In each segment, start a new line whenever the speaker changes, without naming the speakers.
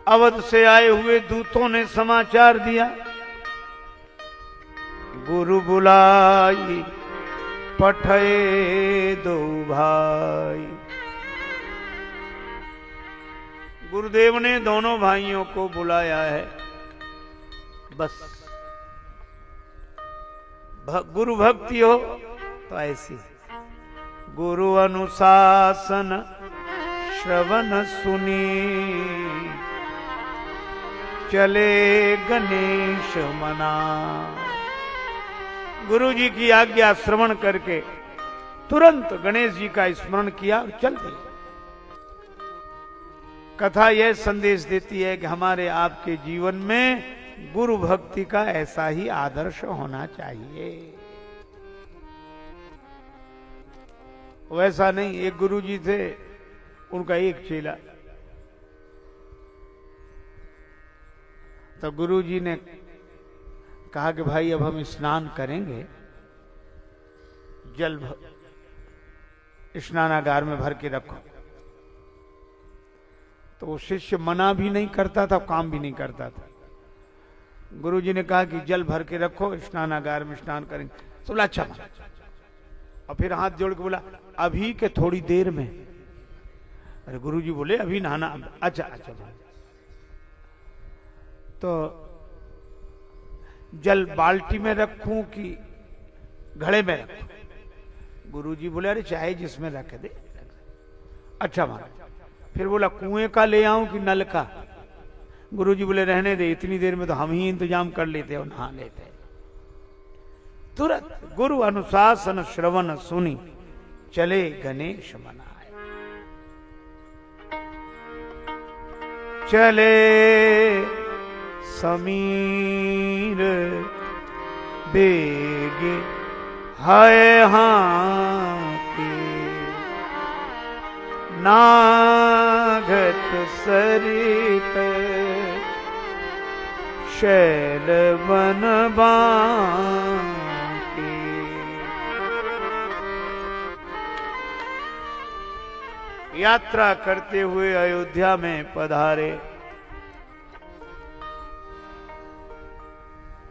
अवध से आए हुए दूतों ने समाचार दिया, गुरु बुलाई पठए दो भाई। गुरुदेव ने दोनों भाइयों को बुलाया है। बस गुरु भक्ति हो तो ऐसी, गुरु अनुशासन श्रवण सुनी, चले गणेश मना। गुरु जी की आज्ञा श्रवण करके तुरंत गणेश जी का स्मरण किया और चल दिए। कथा यह संदेश देती है कि हमारे आपके जीवन में गुरु भक्ति का ऐसा ही आदर्श होना चाहिए। वैसा नहीं, एक गुरु जी थे, उनका एक चेला। तो गुरु जी ने कहा कि भाई अब हम स्नान करेंगे, जल स्नानागार में भर के रखो। तो वो शिष्य मना भी नहीं करता था, काम भी नहीं करता था। गुरु जी ने कहा कि जल भर के रखो, स्नानागार में स्नान करेंगे। तो बोला अच्छा। और फिर हाथ जोड़ के बोला अभी के थोड़ी देर में। अरे गुरु जी बोले अभी नहाना। अच्छा अच्छा। तो जल बाल्टी में रखूं कि घड़े में रखूं? गुरु जी बोले अरे चाहे जिसमें रख दे। अच्छा महाराज। फिर बोला कुएं का ले आऊं कि नल का? गुरु जी बोले रहने दे, इतनी देर में तो हम ही इंतजाम कर लेते और नहा लेते। तुरंत गुरु अनुशासन श्रवण सुनी, चले गणेश मनाए। चले समीर बेगे हाय हाथी, नागत सरित शैल बन बांकी। यात्रा करते हुए अयोध्या में पधारे।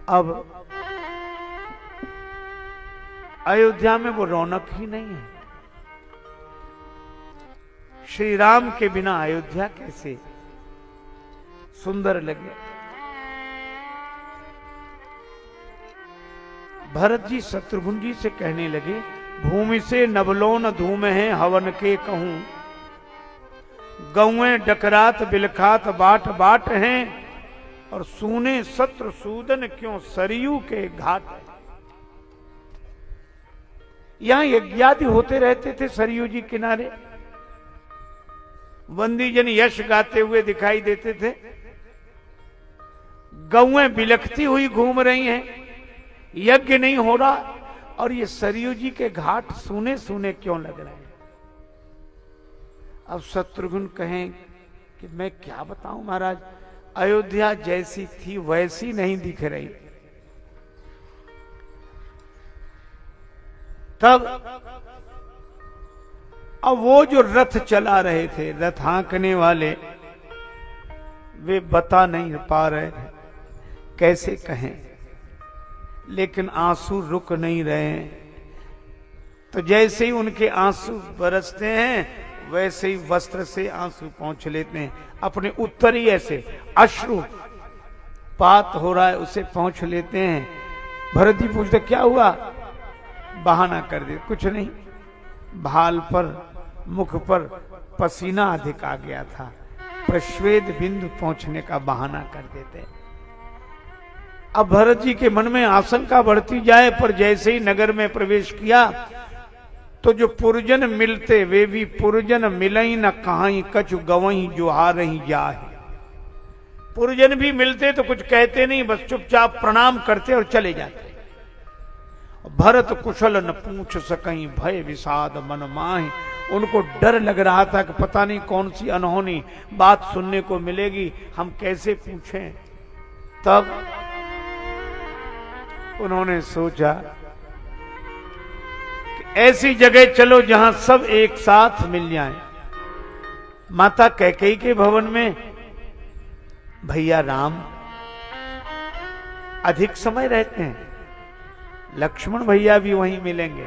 अब अयोध्या में वो रौनक ही नहीं है। श्री राम के बिना अयोध्या कैसे सुंदर लगे। भरत जी शत्रुघ्न जी से कहने लगे, भूमि से नवलोन धूम है हवन के कहूं, गौएं डकरात बिलखात बाट बाट हैं, और सूने शत्रु सूदन क्यों सरयू के घाट। यहां यज्ञादि होते रहते थे सरयू जी किनारे। बंदीजन यश गाते हुए दिखाई देते थे। गौएं बिलखती हुई घूम रही हैं, यज्ञ नहीं हो रहा, और ये सरयू जी के घाट सूने सूने क्यों लग रहे हैं। अब शत्रुघ्न कहें कि मैं क्या बताऊं महाराज, अयोध्या जैसी थी वैसी नहीं दिख रही। तब अब वो जो रथ चला रहे थे, रथ हाँकने वाले, वे बता नहीं पा रहे कैसे कहें, लेकिन आंसू रुक नहीं रहे। तो जैसे ही उनके आंसू बरसते हैं वैसे ही वस्त्र से आंसू पोंछ लेते हैं। अपने उत्तरी ऐसे अश्रु पात हो रहा है उसे पोंछ लेते हैं। भरत जी पूछते क्या हुआ? बहाना कर दे, कुछ नहीं, भाल पर मुख पर पसीना अधिक आ गया था, प्रश्वेद बिंदु पहुंचने का बहाना कर देते। अब भरत जी के मन में आशंका बढ़ती जाए, पर जैसे ही नगर में प्रवेश किया तो जो पुरजन मिलते वे भी पुरजन मिलई न कहाई, कछु गवई जो आ रही जाए। पुरजन भी मिलते तो कुछ कहते नहीं, बस चुपचाप प्रणाम करते और चले जाते। भरत कुशल न पूछ सकई, भय विषाद मन माहि। उनको डर लग रहा था कि पता नहीं कौन सी अनहोनी बात सुनने को मिलेगी, हम कैसे पूछें। तब उन्होंने सोचा कि ऐसी जगह चलो जहां सब एक साथ मिल जाएं। माता कैकेयी के भवन में भैया राम अधिक समय रहते हैं, लक्ष्मण भैया भी वहीं मिलेंगे,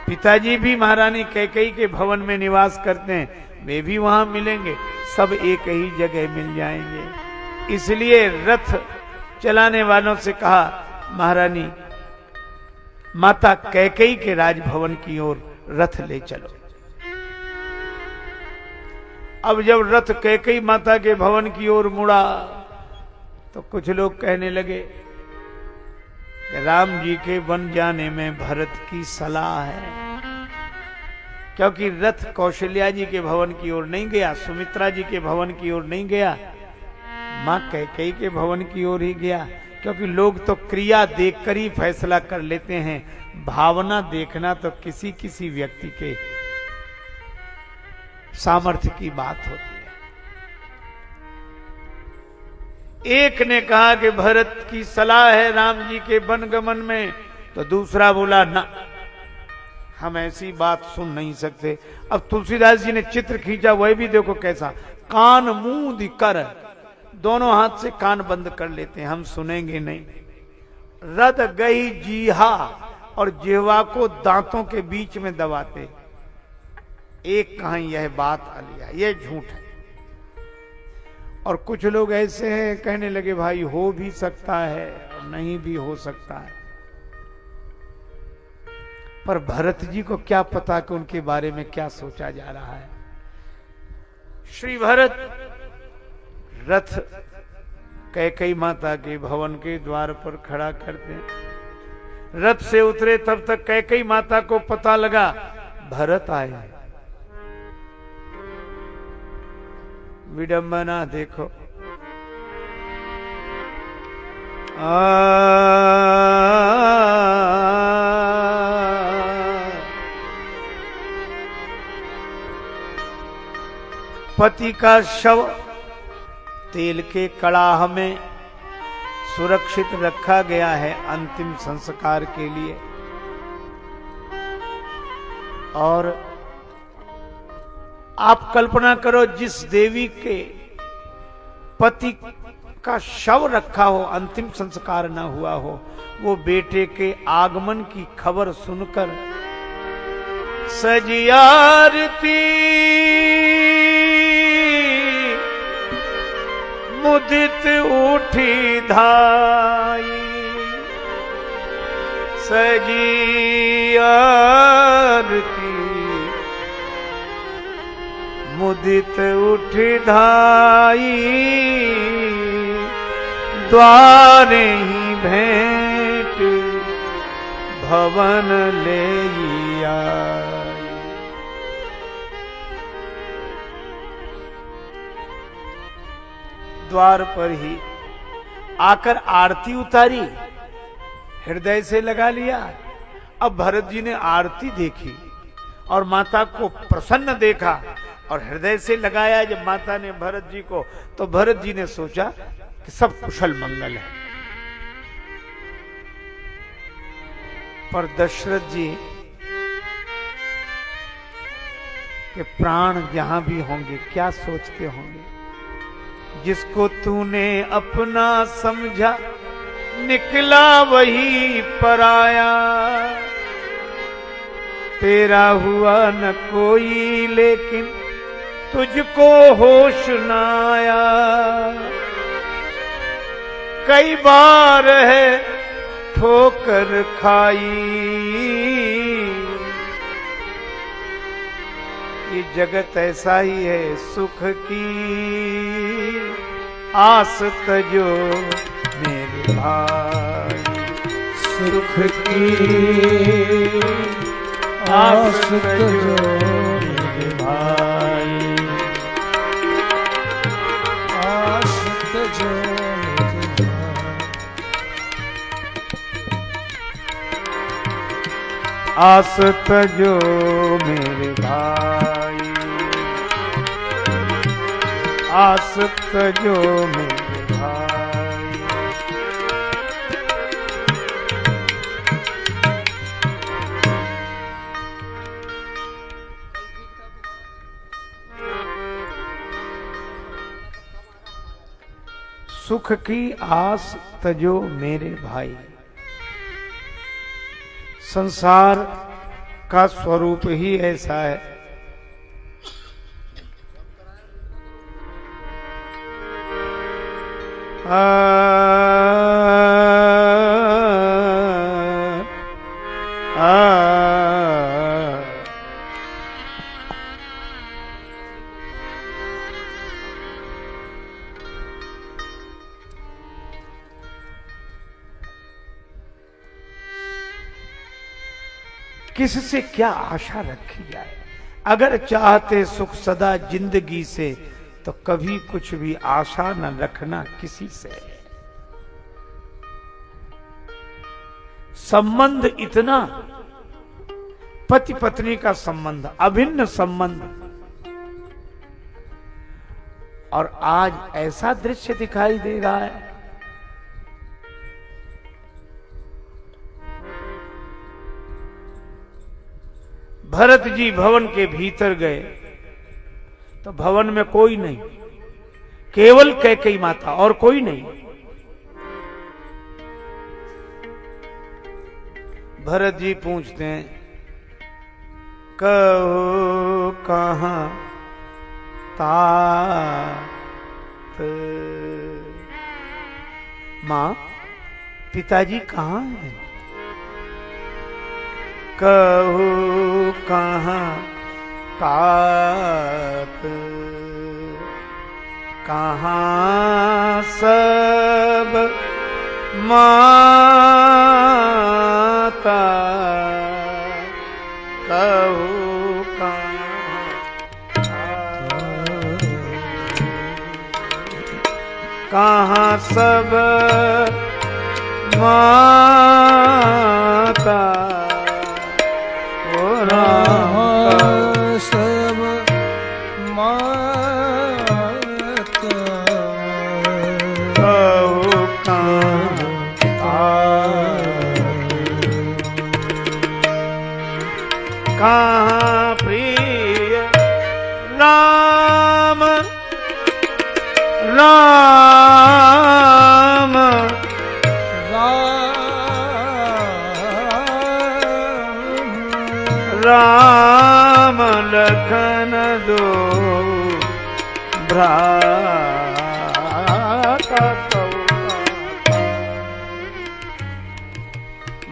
पिताजी भी महारानी कैकेयी के भवन में निवास करते हैं, वे भी वहां मिलेंगे, सब एक ही जगह मिल जाएंगे। इसलिए रथ चलाने वालों से कहा, महारानी माता कैकेयी के राजभवन की ओर रथ ले चलो। अब जब रथ कैकेयी माता के भवन की ओर मुड़ा तो कुछ लोग कहने लगे, राम जी के बन जाने में भरत की सलाह है, क्योंकि रथ कौशल्या जी के भवन की ओर नहीं गया, सुमित्रा जी के भवन की ओर नहीं गया, मां कैकेयी के भवन की ओर ही गया। क्योंकि लोग तो क्रिया देखकर ही फैसला कर लेते हैं, भावना देखना तो किसी किसी व्यक्ति के सामर्थ्य की बात होती है। एक ने कहा कि भरत की सलाह है राम जी के वनगमन में, तो दूसरा बोला ना, हम ऐसी बात सुन नहीं सकते। अब तुलसीदास जी ने चित्र खींचा, वह भी देखो कैसा, कान मुंह दिकर, दोनों हाथ से कान बंद कर लेते हैं, हम सुनेंगे नहीं। रद गई जीहा, और जिह्वा को दांतों के बीच में दबाते, एक कहीं यह बात अलिया, यह झूठ है। और कुछ लोग ऐसे हैं, कहने लगे भाई हो भी सकता है और नहीं भी हो सकता है, पर भरत जी को क्या पता कि उनके बारे में क्या सोचा जा रहा है। श्री भरत रथ कैकेयी माता के भवन के द्वार पर खड़ा करते हैं, रथ से उतरे तब तक कैकेयी माता को पता लगा भरत आए। विडंबना देखो, पति का शव तेल के कड़ाह में सुरक्षित रखा गया है अंतिम संस्कार के लिए, और आप कल्पना करो जिस देवी के पति का शव रखा हो, अंतिम संस्कार ना हुआ हो, वो बेटे के आगमन की खबर सुनकर सजियारती मुदित उठी धाई, सजियारती मुदित उठी धाई, द्वारे ही भेंट भवन ले आई। द्वार पर ही आकर आरती उतारी, हृदय से लगा लिया। अब भरत जी ने आरती देखी और माता को प्रसन्न देखा और हृदय से लगाया जब माता ने भरत जी को, तो भरत जी ने सोचा कि सब कुशल मंगल है। पर दशरथ जी के प्राण जहां भी होंगे क्या सोचते होंगे, जिसको तूने अपना समझा निकला वही पराया, तेरा हुआ न कोई लेकिन तुझको होश न आया। कई बार है ठोकर खाई, ये जगत ऐसा ही है, सुख की आस तजो मेरे भाई, सुख की आस तजो मेरे भाई, आस तजो मेरे भाई, आस तजो मेरे भाई, आस तजो मेरे भाई। सुख की आस तजो मेरे भाई। संसार का स्वरूप ही ऐसा है। किससे क्या आशा रखी जाए? अगर चाहते सुख सदा जिंदगी से तो कभी कुछ भी आशा न रखना किसी से। संबंध इतना, पति पत्नी का संबंध, अभिन्न संबंध, और आज ऐसा दृश्य दिखाई दे रहा है। भरत जी भवन के भीतर गए तो भवन में कोई नहीं, केवल कैकेयी माता और कोई नहीं। भरत जी पूछते हैं, कहो कहां तात? मां, पिताजी कहां हैं? कहो कहां तात? कहां सब माता? कहो कहां सब माता?
सब माता
कहो कहाँ प्रिय राम राम राम लखन दो भ्राता।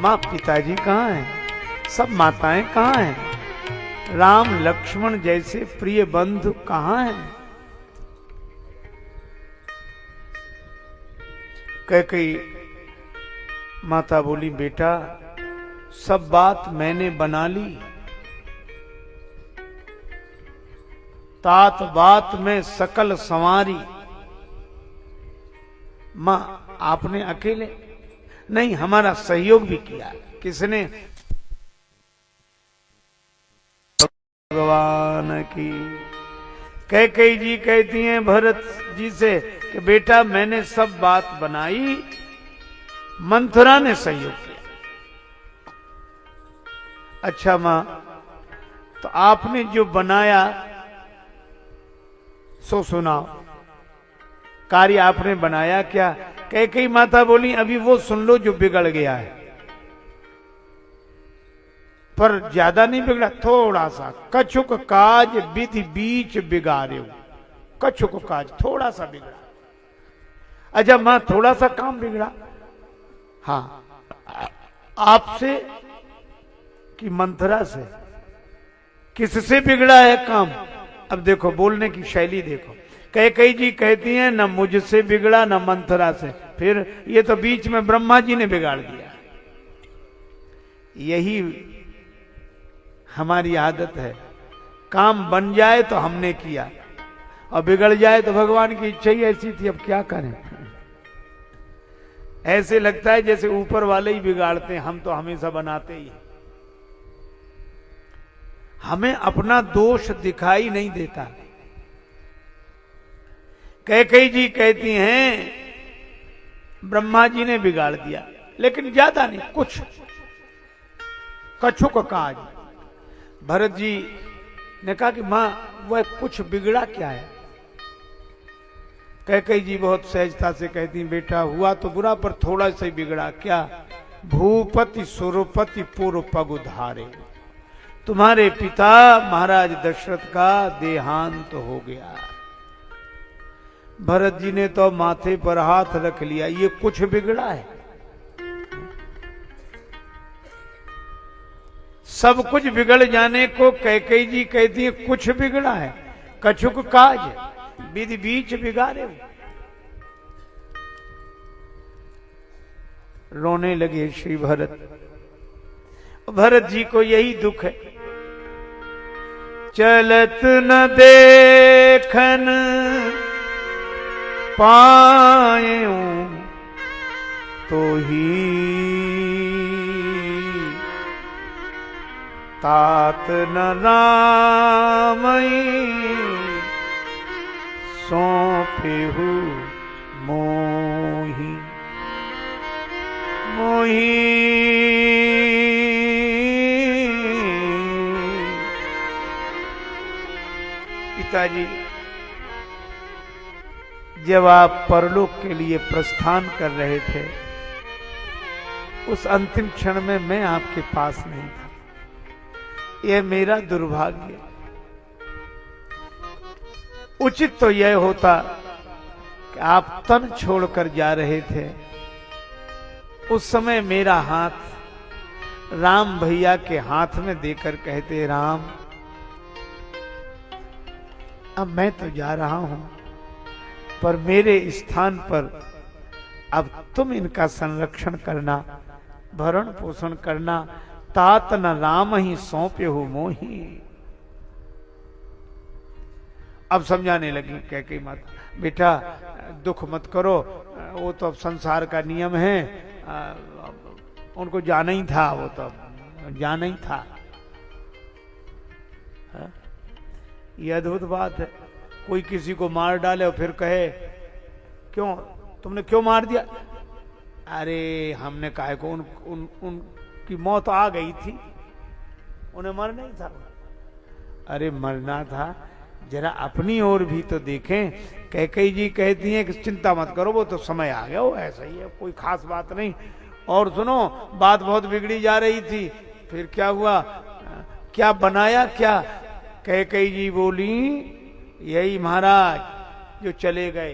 माँ पिताजी कहाँ हैं? सब माताएं कहाँ हैं? राम लक्ष्मण जैसे प्रिय बंधु कहाँ हैं? कैकेयी माता बोली, बेटा सब बात मैंने बना ली, तात बात में सकल संवारी। मां आपने अकेले नहीं, हमारा सहयोग भी किया। किसने? भगवान की। कैकेयी जी कहती हैं भरत जी से कि बेटा मैंने सब बात बनाई, मंथरा ने सहयोग किया। अच्छा मां, तो आपने जो बनाया सो सुनाओ, कार्य आपने बनाया क्या? कैकेयी माता बोली, अभी वो सुन लो जो बिगड़ गया है, पर ज्यादा नहीं बिगड़ा, थोड़ा सा। कछुक काज विधि बीच बिगाड़े, कछुक काज थोड़ा सा बिगड़ा। अच्छा मां, थोड़ा सा काम बिगड़ा? हाँ, आपसे कि मंथरा से? किससे बिगड़ा है काम? अब देखो बोलने की शैली देखो। कैकेयी जी कहती हैं न मुझसे बिगड़ा न मंथरा से, फिर ये तो बीच में ब्रह्मा जी ने बिगाड़ दिया। यही हमारी आदत है, काम बन जाए तो हमने किया और बिगड़ जाए तो भगवान की इच्छा ही ऐसी थी, अब क्या करें। ऐसे लगता है जैसे ऊपर वाले ही बिगाड़ते हैं, हम तो हमेशा बनाते ही। हमें अपना दोष दिखाई नहीं देता। कैकेयी जी कहती हैं ब्रह्मा जी ने बिगाड़ दिया, लेकिन ज्यादा नहीं, कुछ कछुक काज। भरत जी ने कहा कि मां वह कुछ बिगड़ा क्या है? कैकेयी जी बहुत सहजता से कहती, बेटा हुआ तो बुरा पर थोड़ा सा ही बिगड़ा। क्या? भूपति सुरपति पूर्व पग उधारे, तुम्हारे पिता महाराज दशरथ का देहांत हो गया। भरत जी ने तो माथे पर हाथ रख लिया, ये कुछ बिगड़ा है? सब कुछ बिगड़ जाने को कैकेयी जी कहती है कुछ बिगड़ा है? कछुक काज विधि बीच बिगाड़े। रोने लगे श्री भरत। भरत जी को यही दुख है, चलत न देखन पाएं तो ही तात न रामई सौंपेहु मोही मोही। पिताजी, जब आप परलोक के लिए प्रस्थान कर रहे थे, उस अंतिम क्षण में मैं आपके पास नहीं था। यह मेरा दुर्भाग्य। उचित तो यह होता कि आप तन छोड़कर जा रहे थे, उस समय मेरा हाथ राम भैया के हाथ में देकर कहते, राम अब मैं तो जा रहा हूं, पर मेरे स्थान पर अब तुम इनका संरक्षण करना, भरण पोषण करना। तात न राम ही सौंपे हो मोही। अब समझाने लगी कैकेयी माता, बेटा दुख मत करो, वो तो अब संसार का नियम है, उनको जाना ही था, वो तो जाना ही था। ये अद्भुत बात है, कोई किसी को मार डाले और फिर कहे क्यों, तुमने क्यों मार दिया? अरे हमने कहा को उनकी मौत आ गई थी, उन्हें मरना ही था। अरे मरना था, जरा अपनी ओर भी तो देखें। कैकेयी जी कहती हैं कि चिंता मत करो, वो तो समय आ गया, वो ऐसा ही है, कोई खास बात नहीं। और सुनो, बात बहुत बिगड़ी जा रही थी, फिर क्या हुआ, क्या बनाया क्या? कैकेयी जी बोली, यही महाराज जो चले गए,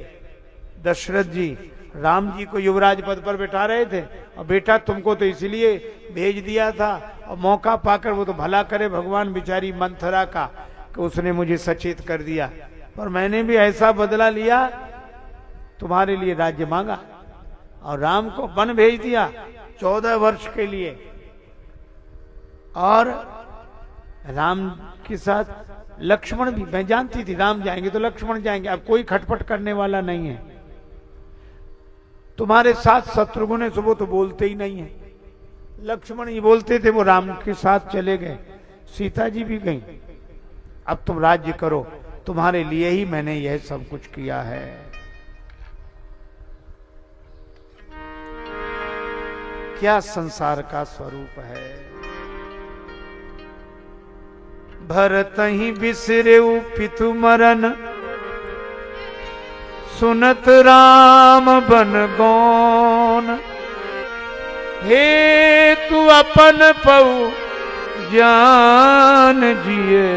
दशरथ जी राम जी को युवराज पद पर बैठा रहे थे, और बेटा तुमको तो इसलिए भेज दिया था, और मौका पाकर वो तो भला करे भगवान बिचारी मंथरा का कि उसने मुझे सचेत कर दिया, पर मैंने भी ऐसा बदला लिया, तुम्हारे लिए राज्य मांगा और राम को वन भेज दिया 14 वर्ष के लिए। और राम के साथ लक्ष्मण भी, मैं जानती थी राम जाएंगे तो लक्ष्मण जाएंगे, अब कोई खटपट करने वाला नहीं है। तुम्हारे साथ शत्रुघ्न है, वो तो बोलते ही नहीं है, लक्ष्मण ही बोलते थे, वो राम के साथ चले गए, सीता जी भी गई। अब तुम राज्य करो, तुम्हारे लिए ही मैंने यह सब कुछ किया है। क्या संसार का स्वरूप है। भरत ही बिसरेउ पितु मरन, सुनत राम बन गौन। हे तू अपन पऊ जान जिए,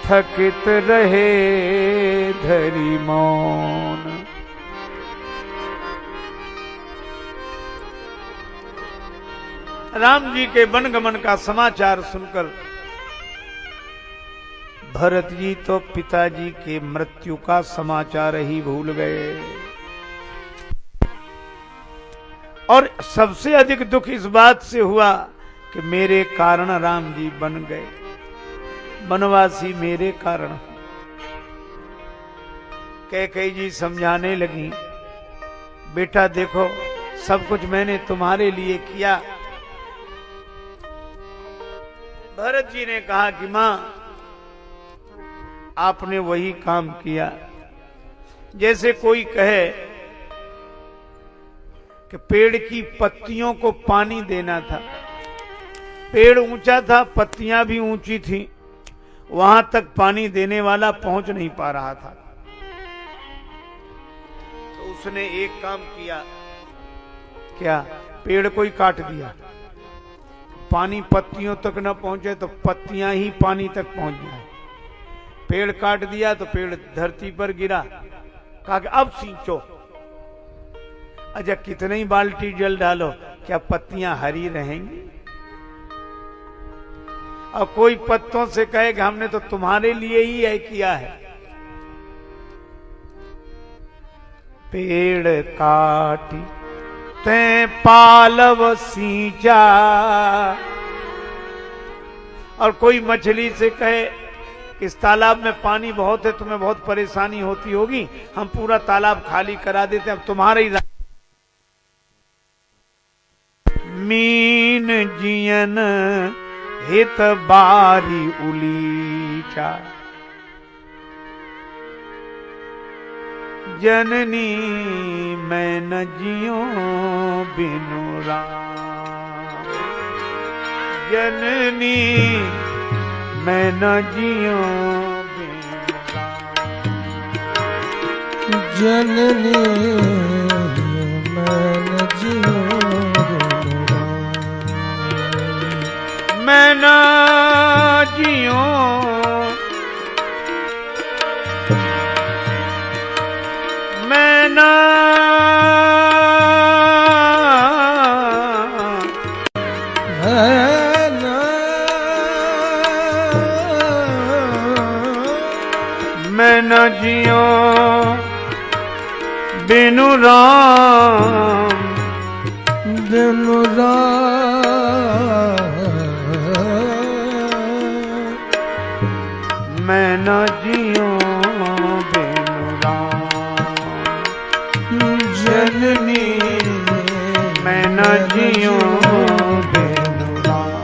थकित रहे धरी मौन। राम जी के वनगमन का समाचार सुनकर भरत जी तो पिताजी के मृत्यु का समाचार ही भूल गए, और सबसे अधिक दुख इस बात से हुआ कि मेरे कारण राम जी बन गए, वनवासी मेरे कारण। कैकेयी जी समझाने लगी, बेटा देखो सब कुछ मैंने तुम्हारे लिए किया। भरत जी ने कहा कि मां आपने वही काम किया जैसे कोई कहे कि पेड़ की पत्तियों को पानी देना था, पेड़ ऊंचा था, पत्तियां भी ऊंची थी, वहां तक पानी देने वाला पहुंच नहीं पा रहा था। उसने एक काम किया, क्या? पेड़ कोई काट दिया, पानी पत्तियों तक न पहुंचे तो पत्तियां ही पानी तक पहुंच जाए। पेड़ काट दिया तो पेड़ धरती पर गिरा, कहा कि अब सींचो। अच्छा, कितने ही बाल्टी जल डालो, क्या पत्तियां हरी रहेंगी? और कोई पत्तों से कहे कि हमने तो तुम्हारे लिए ही यह किया है। पेड़ काटी ते पालव सींचा, और कोई मछली से कहे इस तालाब में पानी बहुत है, तुम्हें बहुत परेशानी होती होगी, हम पूरा तालाब खाली करा देते हैं, अब तुम्हारे ही। मीन जियन हित बारी उलीचा, जननी मैं न जियो बिनु राम, जननी मैं न जियो बिनु राम,
जननी मैं न जियो बिनु राम,
मैं न जियो मैं न मैं न जियो बिनु राम,
बिनु राम,
मैं न जियो बिनु राम,
जननी
मैं न जियो बिनु राम।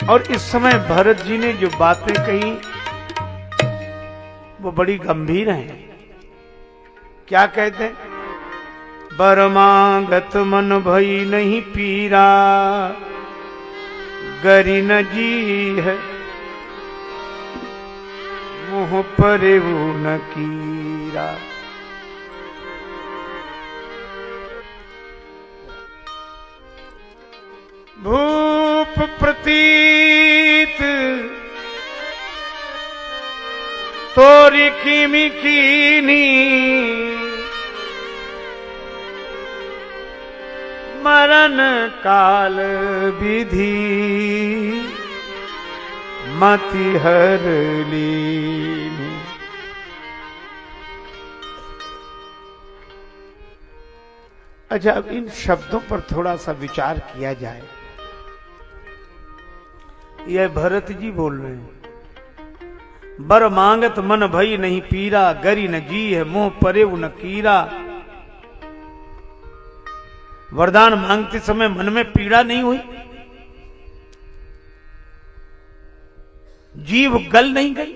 और इस समय भरत जी ने जो बातें कही वो बड़ी गंभीर हैं। क्या कहते हैं? बरमागत मन भई नहीं पीरा, गरी न जी है मुँह परे वो न कीरा। भूप प्रतीत तोरी कीमी कीनी, मरण काल विधि मति हर लीनी। अच्छा, अब इन शब्दों पर थोड़ा सा विचार किया जाए। यह भरत जी बोल रहे हैं, बर मांगत मन भई नहीं पीरा, गरी न जी है मुंह परे न कीरा। वरदान मांगते समय मन में पीड़ा नहीं हुई, जीव गल नहीं गई,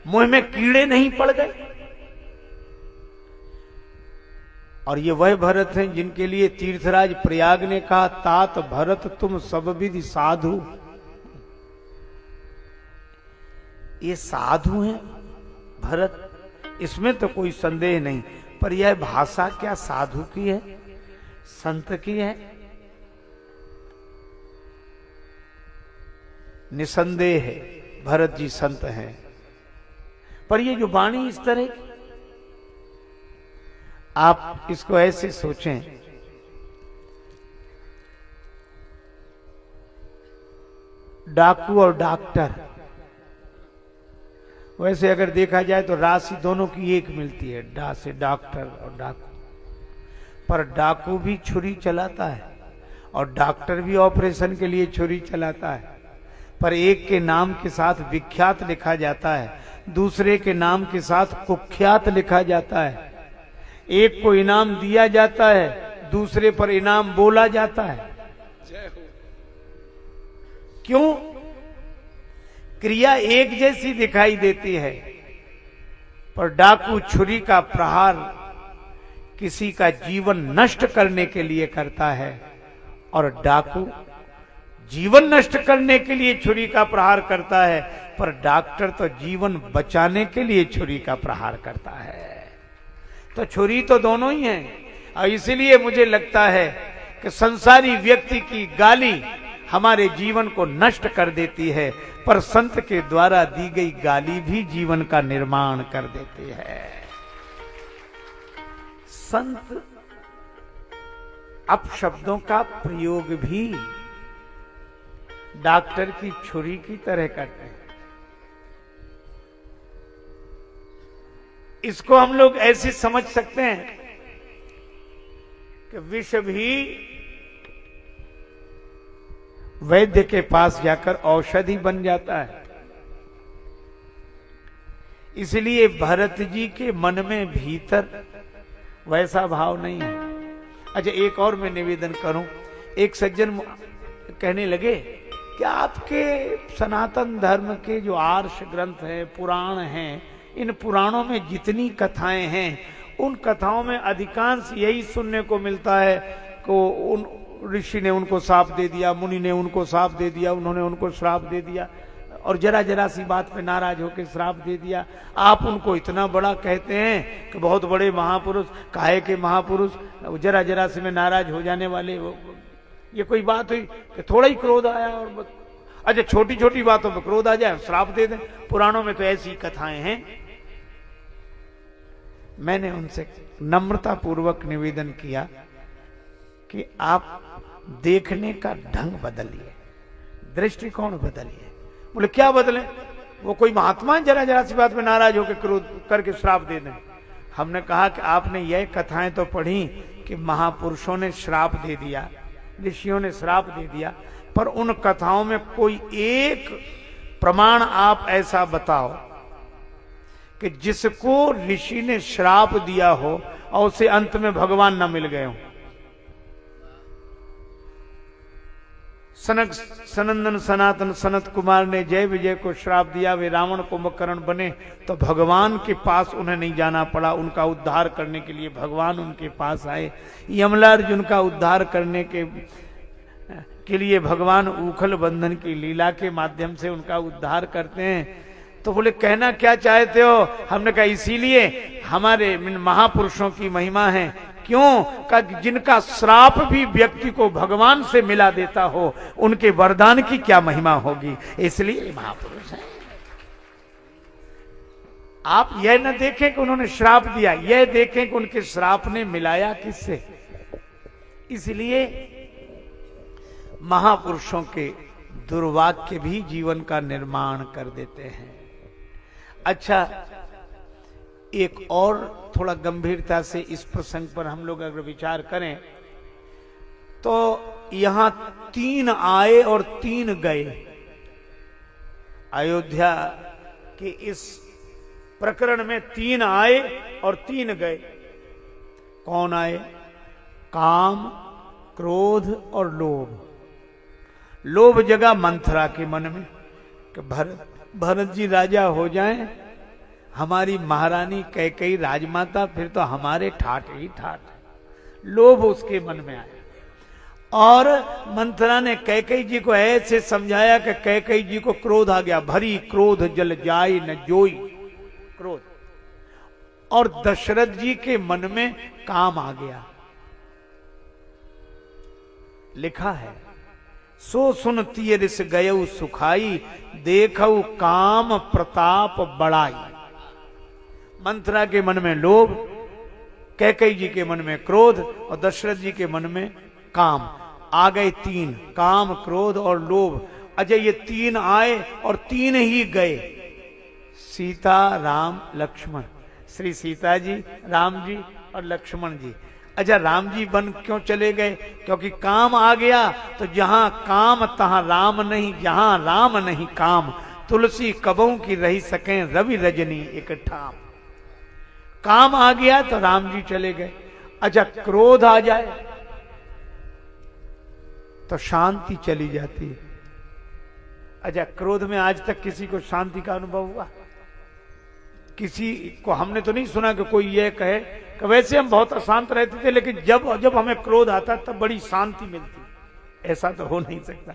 मुंह में कीड़े नहीं पड़ गए। और ये वह भरत हैं जिनके लिए तीर्थराज प्रयाग ने कहा, तात भरत तुम सब विधि साधु। ये साधु हैं भरत, इसमें तो कोई संदेह नहीं, पर यह भाषा क्या साधु की है, संत की है? निसंदेह है भरत जी संत हैं, पर ये जो वाणी इस तरह की, आप इसको ऐसे सोचें, डाकू और डॉक्टर, वैसे अगर देखा जाए तो राशि दोनों की एक मिलती है, डा से डॉक्टर और डाकू। पर डाकू भी छुरी चलाता है और डॉक्टर भी ऑपरेशन के लिए छुरी चलाता है, पर एक के नाम के साथ विख्यात लिखा जाता है, दूसरे के नाम के साथ कुख्यात लिखा जाता है। एक को इनाम दिया जाता है, दूसरे पर इनाम बोला जाता है। क्यों? क्रिया एक जैसी दिखाई देती है, पर डाकू छुरी का प्रहार किसी का जीवन नष्ट करने के लिए करता है, और डाकू जीवन नष्ट करने के लिए छुरी का प्रहार करता है, पर डॉक्टर तो जीवन बचाने के लिए छुरी का प्रहार करता है। तो छुरी तो दोनों ही हैं। और इसीलिए मुझे लगता है कि संसारी व्यक्ति की गाली हमारे जीवन को नष्ट कर देती है, पर संत के द्वारा दी गई गाली भी जीवन का निर्माण कर देती है। संत अपशब्दों का प्रयोग भी डॉक्टर की छुरी की तरह करते हैं। इसको हम लोग ऐसे समझ सकते हैं कि विष भी वैद्य के पास जाकर औषधि बन जाता है। इसलिए भरत जी के मन में भीतर वैसा भाव नहीं है। अच्छा, एक और मैं निवेदन करूं। एक सज्जन कहने लगे कि आपके सनातन धर्म के जो आर्ष ग्रंथ हैं, पुराण हैं, इन पुराणों में जितनी कथाएं हैं, उन कथाओं में अधिकांश यही सुनने को मिलता है कि उन ऋषि ने उनको श्राप दे दिया, मुनि ने उनको श्राप दे दिया, उन्होंने उनको श्राप दे दिया और जरा जरा सी बात पे नाराज होकर श्राप दे दिया। आप उनको इतना बड़ा कहते हैं कि बहुत बड़े महापुरुष, काहे के महापुरुष, जरा जरा से में नाराज हो जाने वाले। ये कोई बात हुई कि थोड़ा ही क्रोध आया और अच्छा छोटी छोटी बातों पर क्रोध आ जाए श्राप दे दें? पुराणों में तो ऐसी कथाएं हैं। मैंने उनसे नम्रता पूर्वक निवेदन किया कि आप देखने का ढंग बदलिए, दृष्टिकोण बदलिए। बोले क्या बदले? वो कोई महात्मा है जरा जरा सी बात में नाराज होकर क्रोध करके श्राप दे दें? हमने कहा कि आपने यह कथाएं तो पढ़ी कि महापुरुषों ने श्राप दे दिया, ऋषियों ने श्राप दे दिया, पर उन कथाओं में कोई एक प्रमाण आप ऐसा बताओ कि जिसको ऋषि ने श्राप दिया हो और उसे अंत में भगवान न मिल गए हो। सनंदन सनातन सनत कुमार ने जय विजय को श्राप दिया, वे रावण कुंभकर्ण बने, तो भगवान के पास उन्हें नहीं जाना पड़ा, उनका उद्धार करने के लिए भगवान उनके पास आए। यमलार्जुन का उद्धार करने के लिए भगवान उखल बंधन की लीला के माध्यम से उनका उद्धार करते हैं। तो बोले कहना क्या चाहते हो? हमने कहा इसीलिए हमारे महापुरुषों की महिमा है। क्यों? का जिनका श्राप भी व्यक्ति को भगवान से मिला देता हो, उनके वरदान की क्या महिमा होगी। इसलिए महापुरुष हैं। आप यह न देखें कि उन्होंने श्राप दिया, यह देखें कि उनके श्राप ने मिलाया किससे। इसलिए महापुरुषों के दुर्वाक्य भी जीवन का निर्माण कर देते हैं। अच्छा, एक और थोड़ा गंभीरता से इस प्रसंग पर हम लोग अगर विचार करें तो यहां 3 आए और 3 गए। अयोध्या के इस प्रकरण में 3 आए और 3 गए। कौन आए? काम, क्रोध और लोभ। लोभ जगा मंथरा के मन में कि भरत जी राजा हो जाएं, हमारी महारानी कैकेयी राजमाता, फिर तो हमारे ठाट ही ठाट। लोभ उसके मन में आया और मंथरा ने कैकेयी जी को ऐसे समझाया कि कैकेयी जी को क्रोध आ गया। भरी क्रोध जल जाए न जोई, क्रोध। और दशरथ जी के मन में काम आ गया। लिखा है, सो सुन तियरिस गयऊ सुखाई, देखऊ काम प्रताप बड़ाई। मंथरा के मन में लोभ, कैकेयी जी के मन में क्रोध और दशरथ जी के मन में काम। आ गए 3, काम, क्रोध और लोभ। अजय ये 3 आए और 3 ही गए। सीता, राम, लक्ष्मण। श्री सीता जी, राम जी और लक्ष्मण जी। अच्छा, राम जी वन क्यों चले गए? क्योंकि काम आ गया। तो जहां काम तहां राम नहीं, जहां राम नहीं काम, तुलसी कबों की रही सकें रवि रजनी एक ठाम। काम आ गया तो राम जी चले गए। अच्छा, क्रोध आ जाए तो शांति चली जाती है। अच्छा, क्रोध में आज तक किसी को शांति का अनुभव हुआ? किसी को हमने तो नहीं सुना कि कोई यह कहे कि वैसे हम बहुत अशांत रहते थे, लेकिन जब हमें क्रोध आता तब बड़ी शांति मिलती। ऐसा तो हो नहीं सकता,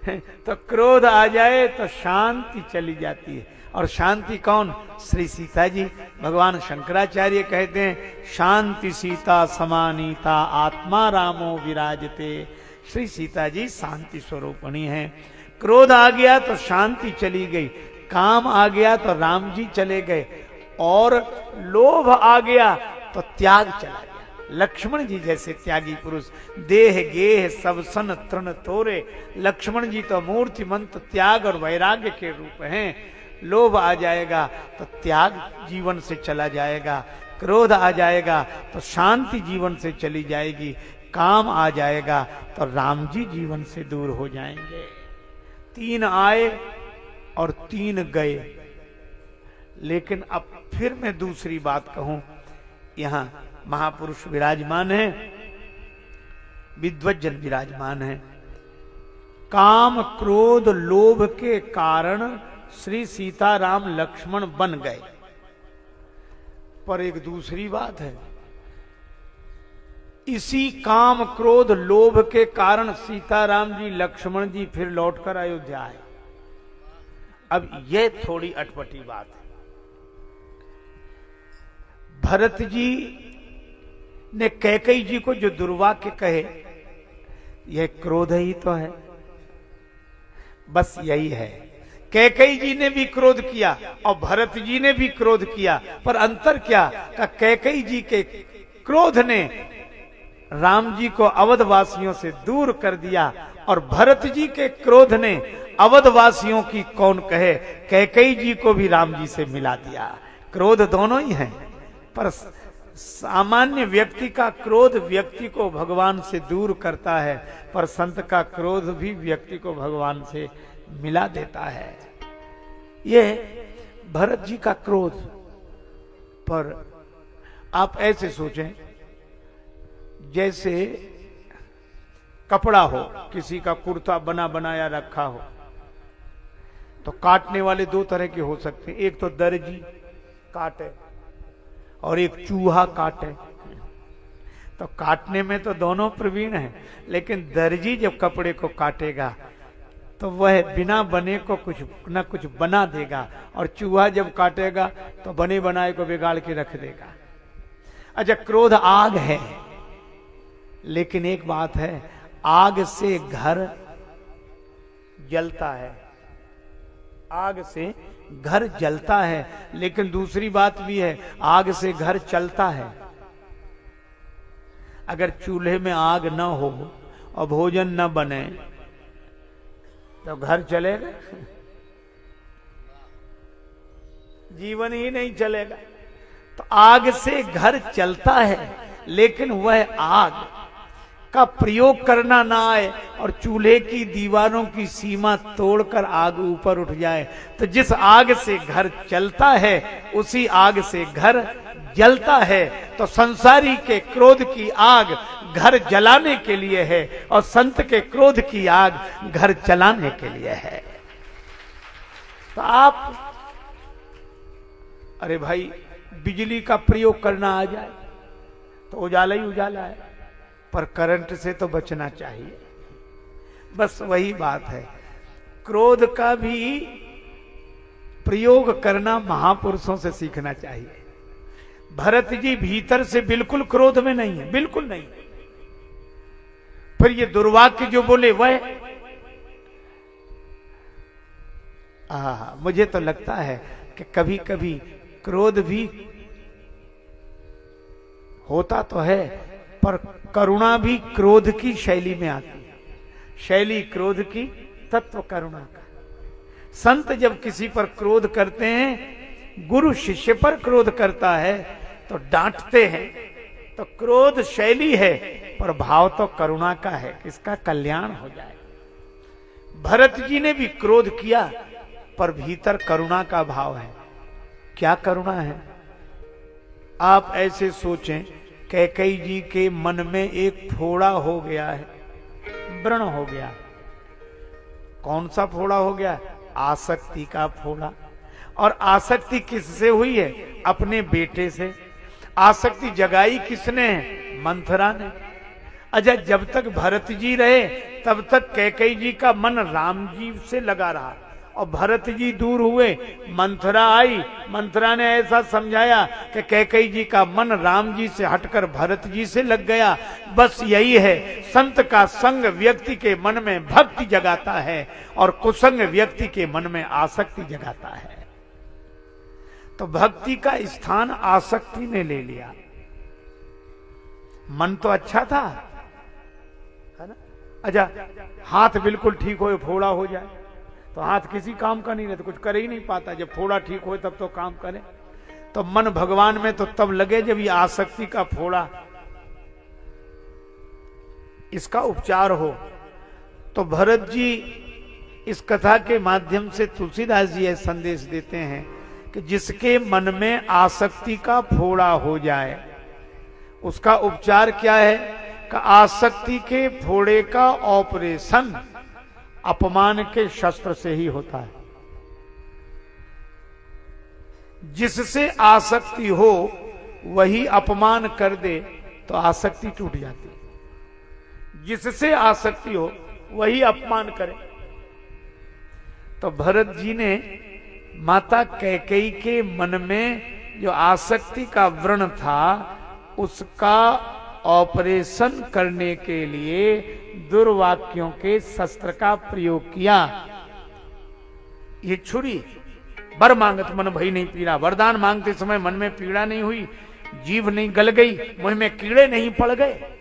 तो क्रोध आ जाए तो शांति चली जाती है। और शांति कौन? श्री सीता जी। भगवान शंकराचार्य कहते हैं शांति सीता समानीता आत्मा रामो विराजते। श्री सीता जी शांति स्वरूपणी है। क्रोध आ गया तो शांति चली गई, काम आ गया तो राम जी चले गए, और लोभ आ गया तो त्याग चला गया। लक्ष्मण जी जैसे त्यागी पुरुष, देह गेह सब सन तृण तोरे। लक्ष्मण जी तो मूर्तिमंत त्याग और वैराग्य के रूप हैं। लोभ आ जाएगा तो त्याग जीवन से चला जाएगा, क्रोध आ जाएगा तो शांति जीवन से चली जाएगी, काम आ जाएगा तो राम जी जीवन से दूर हो जाएंगे। 3 आए और 3 गए। लेकिन अब फिर मैं दूसरी बात कहूं, यहां महापुरुष विराजमान है, विद्वज्जन विराजमान है। काम क्रोध लोभ के कारण श्री सीताराम लक्ष्मण बन गए। पर एक दूसरी बात है, इसी काम क्रोध लोभ के कारण सीताराम जी लक्ष्मण जी फिर लौटकर अयोध्या आए। अब यह थोड़ी अटपटी बात है। भरत जी ने कैकेयी जी को जो दुर्वाक्य कहे, यह क्रोध ही तो है, बस यही है। कैकेयी जी ने भी क्रोध किया और भरत जी ने भी क्रोध किया, पर अंतर क्या? कैकेयी जी के क्रोध ने राम जी को अवधवासियों से दूर कर दिया, और भरत जी के क्रोध ने अवधवासियों की कौन कहे, कैकेयी जी को भी राम जी से मिला दिया। क्रोध दोनों ही हैं, पर सामान्य व्यक्ति का क्रोध व्यक्ति को भगवान से दूर करता है, पर संत का क्रोध भी व्यक्ति को भगवान से मिला देता है। यह भरत जी का क्रोध। पर आप ऐसे सोचें, जैसे कपड़ा हो, किसी का कुर्ता बना बनाया रखा हो, तो काटने वाले 2 तरह के हो सकते हैं। एक तो दर्जी काटे और एक चूहा काटे। तो काटने में तो दोनों प्रवीण हैं, लेकिन दर्जी जब कपड़े को काटेगा तो वह बिना बने को कुछ न कुछ बना देगा, और चूहा जब काटेगा तो बने बनाए को बिगाड़ के रख देगा। अच्छा, क्रोध आग है, लेकिन एक बात है, आग से घर जलता है, आग से घर जलता है, लेकिन दूसरी बात भी है, आग से घर चलता है। अगर चूल्हे में आग न हो और भोजन न बने तो घर चलेगा? जीवन ही नहीं चलेगा। तो आग से घर चलता है, लेकिन वह आग का प्रयोग करना ना आए और चूल्हे की दीवारों की सीमा तोड़कर आग ऊपर उठ जाए, तो जिस आग से घर चलता है उसी आग से घर जलता है। तो संसारी के क्रोध की आग घर जलाने के लिए है, और संत के क्रोध की आग घर जलाने के लिए है। तो आप, अरे भाई, बिजली का प्रयोग करना आ जाए तो उजाला ही उजाला है, पर करंट से तो बचना चाहिए। बस वही बात है, क्रोध का भी प्रयोग करना महापुरुषों से सीखना चाहिए। भरत जी भीतर से बिल्कुल क्रोध में नहीं है, बिल्कुल नहीं। फिर ये दुर्वाक्य जो बोले वह, मुझे तो लगता है कि कभी कभी क्रोध भी होता तो है, पर करुणा भी क्रोध की शैली में आती है। शैली क्रोध की, तत्व करुणा का। संत जब किसी पर क्रोध करते हैं, गुरु शिष्य पर क्रोध करता है तो डांटते हैं, तो क्रोध शैली है, पर भाव तो करुणा का है, किसका कल्याण हो जाए। भरत जी ने भी क्रोध किया, पर भीतर करुणा का भाव है। क्या करुणा है? आप ऐसे सोचें, कैकेयी जी के मन में एक फोड़ा हो गया है, व्रण हो गया। कौन सा फोड़ा हो गया? आसक्ति का फोड़ा। और आसक्ति किससे हुई है? अपने बेटे से। आसक्ति जगाई किसने? मंथरा ने। अच्छा, जब तक भरत जी रहे तब तक कैकेयी जी का मन राम जी से लगा रहा, और भरत जी दूर हुए, मंथरा आई, मंथरा ने ऐसा समझाया कि कैकेयी जी का मन राम जी से हटकर भरत जी से लग गया। बस यही है, संत का संग व्यक्ति के मन में भक्ति जगाता है और कुसंग व्यक्ति के मन में आसक्ति जगाता है। तो भक्ति का स्थान आसक्ति ने ले लिया। मन तो अच्छा था, है ना? अच्छा, हाथ बिल्कुल ठीक हो, फोड़ा हो जाए तो हाथ किसी काम का नहीं रहता, कुछ कर ही नहीं पाता। जब फोड़ा ठीक हो तब तो काम करे। तो मन भगवान में तो तब लगे जब ये आसक्ति का फोड़ा, इसका उपचार हो। तो भरत जी इस कथा के माध्यम से तुलसीदास जी यह संदेश देते हैं कि जिसके मन में आसक्ति का फोड़ा हो जाए उसका उपचार क्या है? कि आसक्ति के फोड़े का ऑपरेशन अपमान के शस्त्र से ही होता है। जिससे आसक्ति हो वही अपमान कर दे तो आसक्ति टूट जाती है। जिससे आसक्ति हो वही अपमान करे। तो भरत जी ने माता कैकेयी के मन में जो आसक्ति का व्रण था उसका ऑपरेशन करने के लिए दुर्वाक्यों के शस्त्र का प्रयोग किया। ये छुरी, वर मांगत मन भई नहीं पीड़ा, वरदान मांगते समय मन में पीड़ा नहीं हुई, जीभ नहीं गल गई, मुंह में कीड़े नहीं पड़ गए।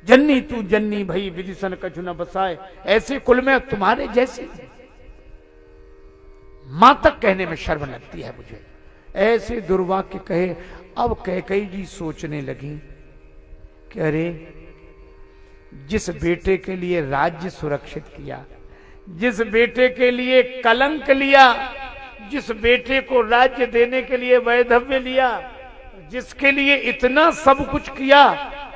जन्नी तू जन्नी भई विदिशन कछु न बसाए, ऐसे कुल में तुम्हारे जैसी। मां तक कहने में शर्म लगती है मुझे, ऐसे दुर्वाक्य कहे। अब कैकेयी जी सोचने लगी कि अरे, जिस बेटे के लिए राज्य सुरक्षित किया, जिस बेटे के लिए कलंक लिया, जिस बेटे को राज्य देने के लिए वैधव्य लिया, जिसके लिए इतना सब कुछ किया,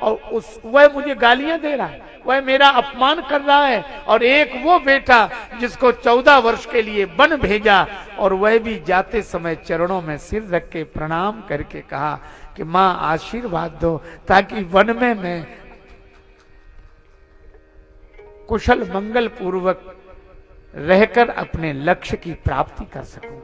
और वह मुझे गालियां दे रहा है, वह मेरा अपमान कर रहा है। और एक वो बेटा जिसको 14 वर्ष के लिए वन भेजा, और वह भी जाते समय चरणों में सिर रख के प्रणाम करके कहा कि मां आशीर्वाद दो ताकि वन में मैं कुशल मंगल पूर्वक रहकर अपने लक्ष्य की प्राप्ति कर सकूं।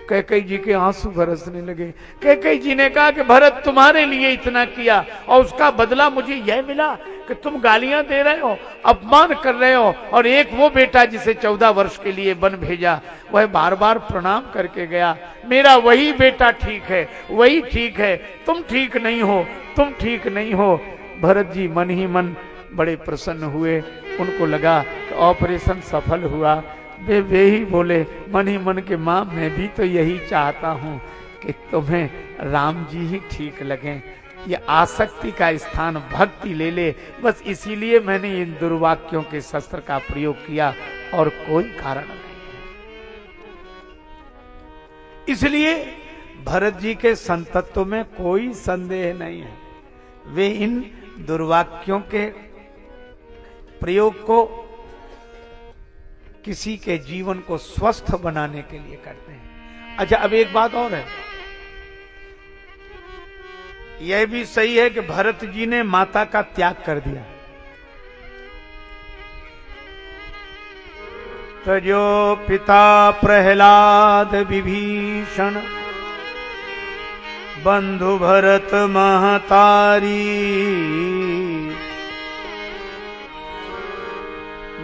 कैकेयी जी के आंसू बरसने लगे। कैकेयी जी ने कहा कि भरत तुम्हारे लिए इतना किया और उसका बदला मुझे यह मिला कि तुम गालियां दे रहे हो, अपमान कर रहे हो, और एक वो बेटा जिसे 14 वर्ष के लिए वन भेजा वह बार बार प्रणाम करके गया। मेरा वही बेटा ठीक है, वही ठीक है, तुम ठीक नहीं हो, तुम ठीक नहीं हो। भरत जी मन ही मन बड़े प्रसन्न हुए। उनको लगा कि ऑपरेशन सफल हुआ। वे ही बोले मन ही मन के, मां मैं भी तो यही चाहता हूं कि तुम्हें राम जी ही ठीक लगे। ये आसक्ति का स्थान भक्ति ले ले, बस इसीलिए मैंने इन दुर्वाक्यों के शस्त्र का प्रयोग किया और कोई कारण नहीं है। इसलिए भरत जी के संतत्व में कोई संदेह नहीं है। वे इन दुर्वाक्यों के प्रयोग को किसी के जीवन को स्वस्थ बनाने के लिए करते हैं। अच्छा, अब एक बात और है, यह भी सही है कि भरत जी ने माता का त्याग कर दिया। तजो पिता प्रहलाद विभीषण, बंधु भरत महतारी,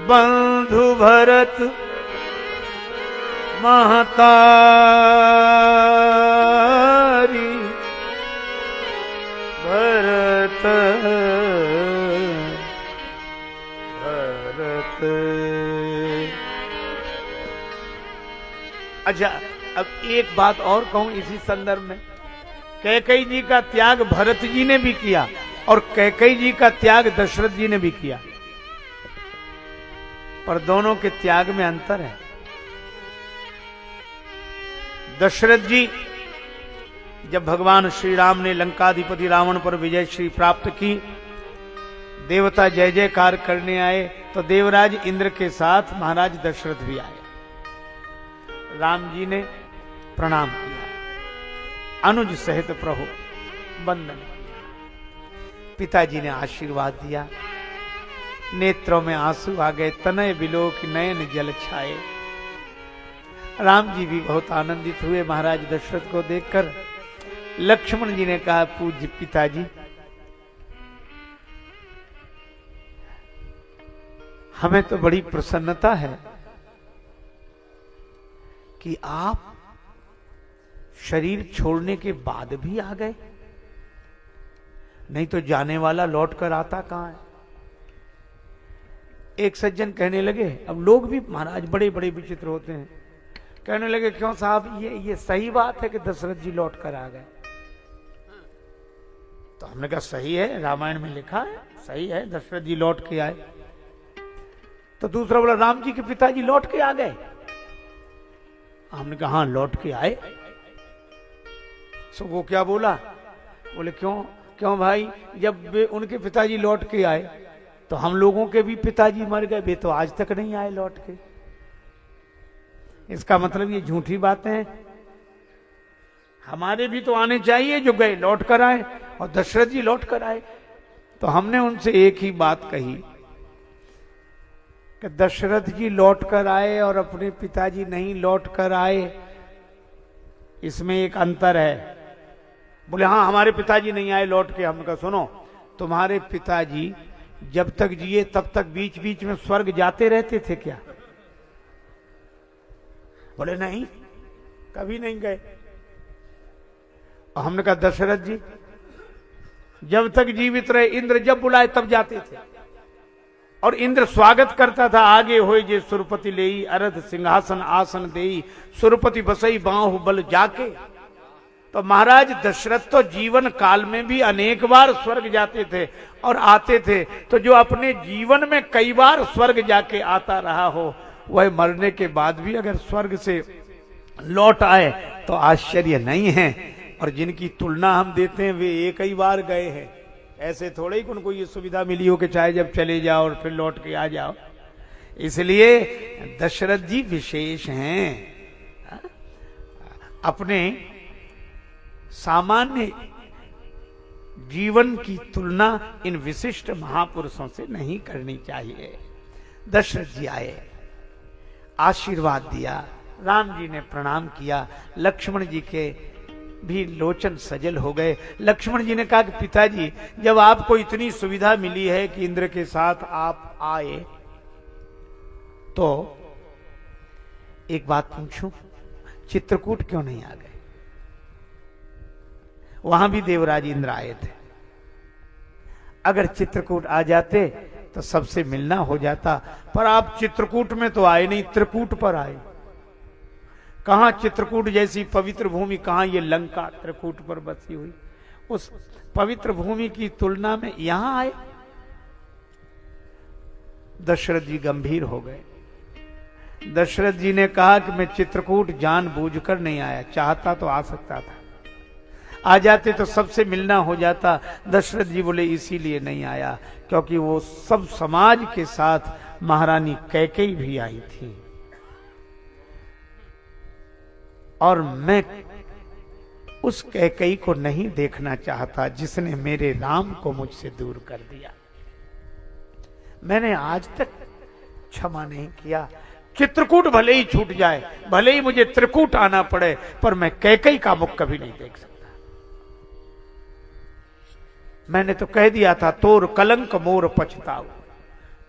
बंधु भरत महतारी, भरत भरत। अच्छा, अब एक बात और कहूं इसी संदर्भ में। कैकेयी जी का त्याग भरत जी ने भी किया और कैकेयी जी का त्याग दशरथ जी ने भी किया, पर दोनों के त्याग में अंतर है। दशरथ जी जब भगवान श्री राम ने लंकाधिपति रावण पर विजय श्री प्राप्त की, देवता जय जयकार करने आए, तो देवराज इंद्र के साथ महाराज दशरथ भी आए। राम जी ने प्रणाम किया, अनुज सहित प्रभु वंदन किया। पिताजी ने आशीर्वाद दिया, नेत्रों में आंसू आ गए, तनय बिलोक नयन जल छाए। राम जी भी बहुत आनंदित हुए महाराज दशरथ को देखकर। लक्ष्मण जी ने कहा, पूज्य पिताजी, हमें तो बड़ी प्रसन्नता है कि आप शरीर छोड़ने के बाद भी आ गए, नहीं तो जाने वाला लौट कर आता कहां है। एक सज्जन कहने लगे, अब लोग भी महाराज बड़े बड़े विचित्र होते हैं, कहने लगे, क्यों साहब, ये सही बात है कि दशरथ जी लौट कर आ गए? तो हमने कहा सही है, रामायण में लिखा है, सही है, दशरथ जी लौट के आए। तो दूसरा बोला, राम जी के पिताजी लौट के आ गए? हमने कहा हाँ, लौट के आए। सो वो क्या बोला? बोले क्यों भाई, जब वे उनके पिताजी लौट के आए तो हम लोगों के भी पिताजी मर गए, वे तो आज तक नहीं आए लौट के। इसका मतलब ये झूठी बातें हैं। हमारे भी तो आने चाहिए, जो गए लौट कर आए, और दशरथ जी लौट कर आए। तो हमने उनसे एक ही बात कही कि दशरथ जी लौट कर आए और अपने पिताजी नहीं लौट कर आए, इसमें एक अंतर है। बोले हाँ, हमारे पिताजी नहीं आए लौट के। हमने कहा सुनो, तुम्हारे पिताजी जब तक जिए तब तक बीच बीच में स्वर्ग जाते रहते थे क्या? बोले नहीं, कभी नहीं गए। और हमने कहा दशरथ जी जब तक जीवित रहे, इंद्र जब बुलाए तब जाते थे, और इंद्र स्वागत करता था, आगे होए जे सुरपति लेई, अरध सिंहासन आसन देई, सुरपति बसई बाहु बल जाके। तो महाराज दशरथ तो जीवन काल में भी अनेक बार स्वर्ग जाते थे और आते थे। तो जो अपने जीवन में कई बार स्वर्ग जाके आता रहा हो, वह मरने के बाद भी अगर स्वर्ग से लौट आए तो आश्चर्य नहीं है। और जिनकी तुलना हम देते हैं वे एक ही बार गए हैं, ऐसे थोड़े ही उनको ये सुविधा मिली हो कि चाहे जब चले जाओ और फिर लौट के आ जाओ। इसलिए दशरथ जी विशेष हैं। अपने सामान्य जीवन की तुलना इन विशिष्ट महापुरुषों से नहीं करनी चाहिए। दशरथ जी आए, आशीर्वाद दिया, राम जी ने प्रणाम किया, लक्ष्मण जी के भी लोचन सजल हो गए। लक्ष्मण जी ने कहा कि पिताजी, जब आपको इतनी सुविधा मिली है कि इंद्र के साथ आप आए, तो एक बात पूछूं, चित्रकूट क्यों नहीं आ गए? वहां भी देवराज इंद्र आए थे। अगर चित्रकूट आ जाते तो सबसे मिलना हो जाता, पर आप चित्रकूट में तो आए नहीं, त्रिकूट पर आए। कहां चित्रकूट जैसी पवित्र भूमि, कहां ये लंका त्रिकूट पर बसी हुई, उस पवित्र भूमि की तुलना में यहां आए। दशरथ जी गंभीर हो गए। दशरथ जी ने कहा कि मैं चित्रकूट जानबूझकर नहीं आया, चाहता तो आ सकता था, आ जाते तो सबसे मिलना हो जाता। दशरथ जी बोले इसीलिए नहीं आया क्योंकि वो सब समाज के साथ महारानी कैकेयी भी आई थी, और मैं उस कैकेयी को नहीं देखना चाहता जिसने मेरे राम को मुझसे दूर कर दिया। मैंने आज तक क्षमा नहीं किया। चित्रकूट भले ही छूट जाए, भले ही मुझे त्रिकूट आना पड़े, पर मैं कैकेयी का मुख कभी नहीं देख सकता। मैंने तो कह दिया था, तोर कलंक मोर पछतावा,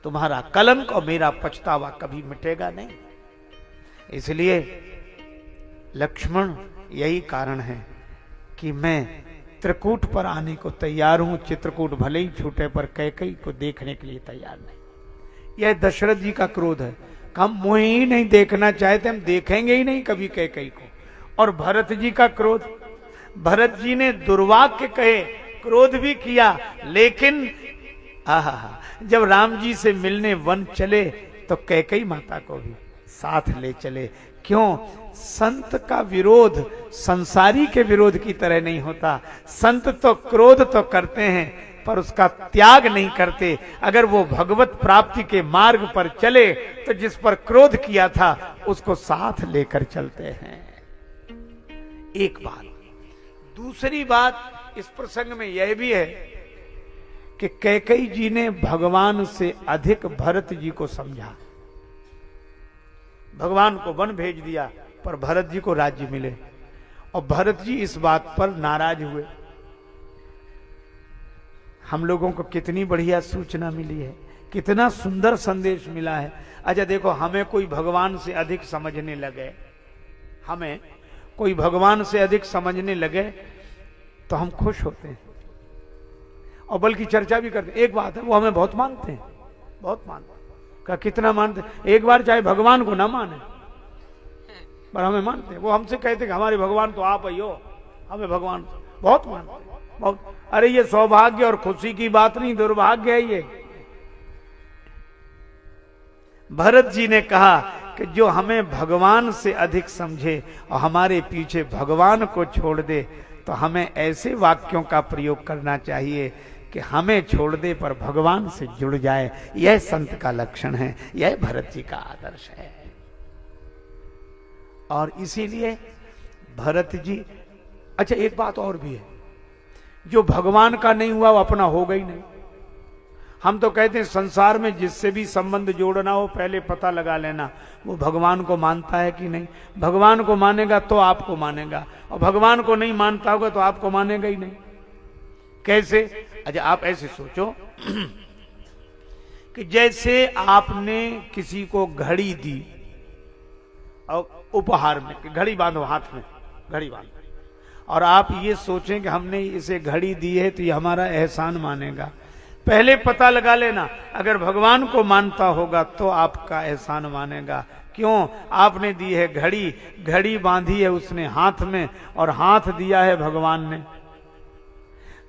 तुम्हारा कलंक और मेरा पछतावा कभी मिटेगा नहीं। इसलिए लक्ष्मण, यही कारण है कि मैं त्रिकूट पर आने को तैयार हूं, चित्रकूट भले ही छूटे पर कैकेयी को देखने के लिए तैयार नहीं। यह दशरथ जी का क्रोध है, हम मुझे ही नहीं देखना चाहते, हम देखेंगे ही नहीं कभी कैकेयी को। और भरत जी का क्रोध, भरत जी ने दुर्वाक्य कहे, क्रोध भी किया, लेकिन जब राम जी से मिलने वन चले तो कैकेयी माता को भी साथ ले चले। क्यों? संत का विरोध संसारी के विरोध की तरह नहीं होता। संत तो क्रोध तो करते हैं पर उसका त्याग नहीं करते। अगर वो भगवत प्राप्ति के मार्ग पर चले तो जिस पर क्रोध किया था उसको साथ लेकर चलते हैं। एक बात। दूसरी बात इस प्रसंग में यह भी है कि कैकेयी जी ने भगवान से अधिक भरत जी को समझा। भगवान को वन भेज दिया पर भरत जी को राज्य मिले, और भरत जी इस बात पर नाराज हुए। हम लोगों को कितनी बढ़िया सूचना मिली है, कितना सुंदर संदेश मिला है। अच्छा देखो, हमें कोई भगवान से अधिक समझने लगे, हमें कोई भगवान से अधिक समझने लगे तो हम खुश होते हैं, और बल्कि चर्चा भी करते हैं। एक बात है, वो हमें बहुत मानते हैं, बहुत मानते हैं। का कितना मानते हैं? एक बार चाहे भगवान को ना माने पर हमें मानते हैं। वो हमसे कहते कि हमारे भगवान तो आप ही हो, हमें भगवान बहुत मानते हैं, बहुत। अरे ये सौभाग्य और खुशी की बात नहीं, दुर्भाग्य है ये। भरत जी ने कहा कि जो हमें भगवान से अधिक समझे और हमारे पीछे भगवान को छोड़ दे, तो हमें ऐसे वाक्यों का प्रयोग करना चाहिए कि हमें छोड़ दे पर भगवान से जुड़ जाए। यह संत का लक्षण है, यह भरत जी का आदर्श है। और इसीलिए भरत जी, अच्छा एक बात और भी है, जो भगवान का नहीं हुआ वो अपना होगा ही नहीं। हम तो कहते हैं संसार में जिससे भी संबंध जोड़ना हो पहले पता लगा लेना वो भगवान को मानता है कि नहीं। भगवान को मानेगा तो आपको मानेगा, और भगवान को नहीं मानता होगा तो आपको मानेगा ही नहीं। कैसे? अच्छा आप ऐसे सोचो कि जैसे आपने किसी को घड़ी दी और उपहार में, कि घड़ी बांधो हाथ में, घड़ी बांधो, और आप ये सोचें कि हमने इसे घड़ी दी है तो ये हमारा एहसान मानेगा। पहले पता लगा लेना, अगर भगवान को मानता होगा तो आपका एहसान मानेगा। क्यों? आपने दी है घड़ी, घड़ी बांधी है उसने हाथ में, और हाथ दिया है भगवान ने।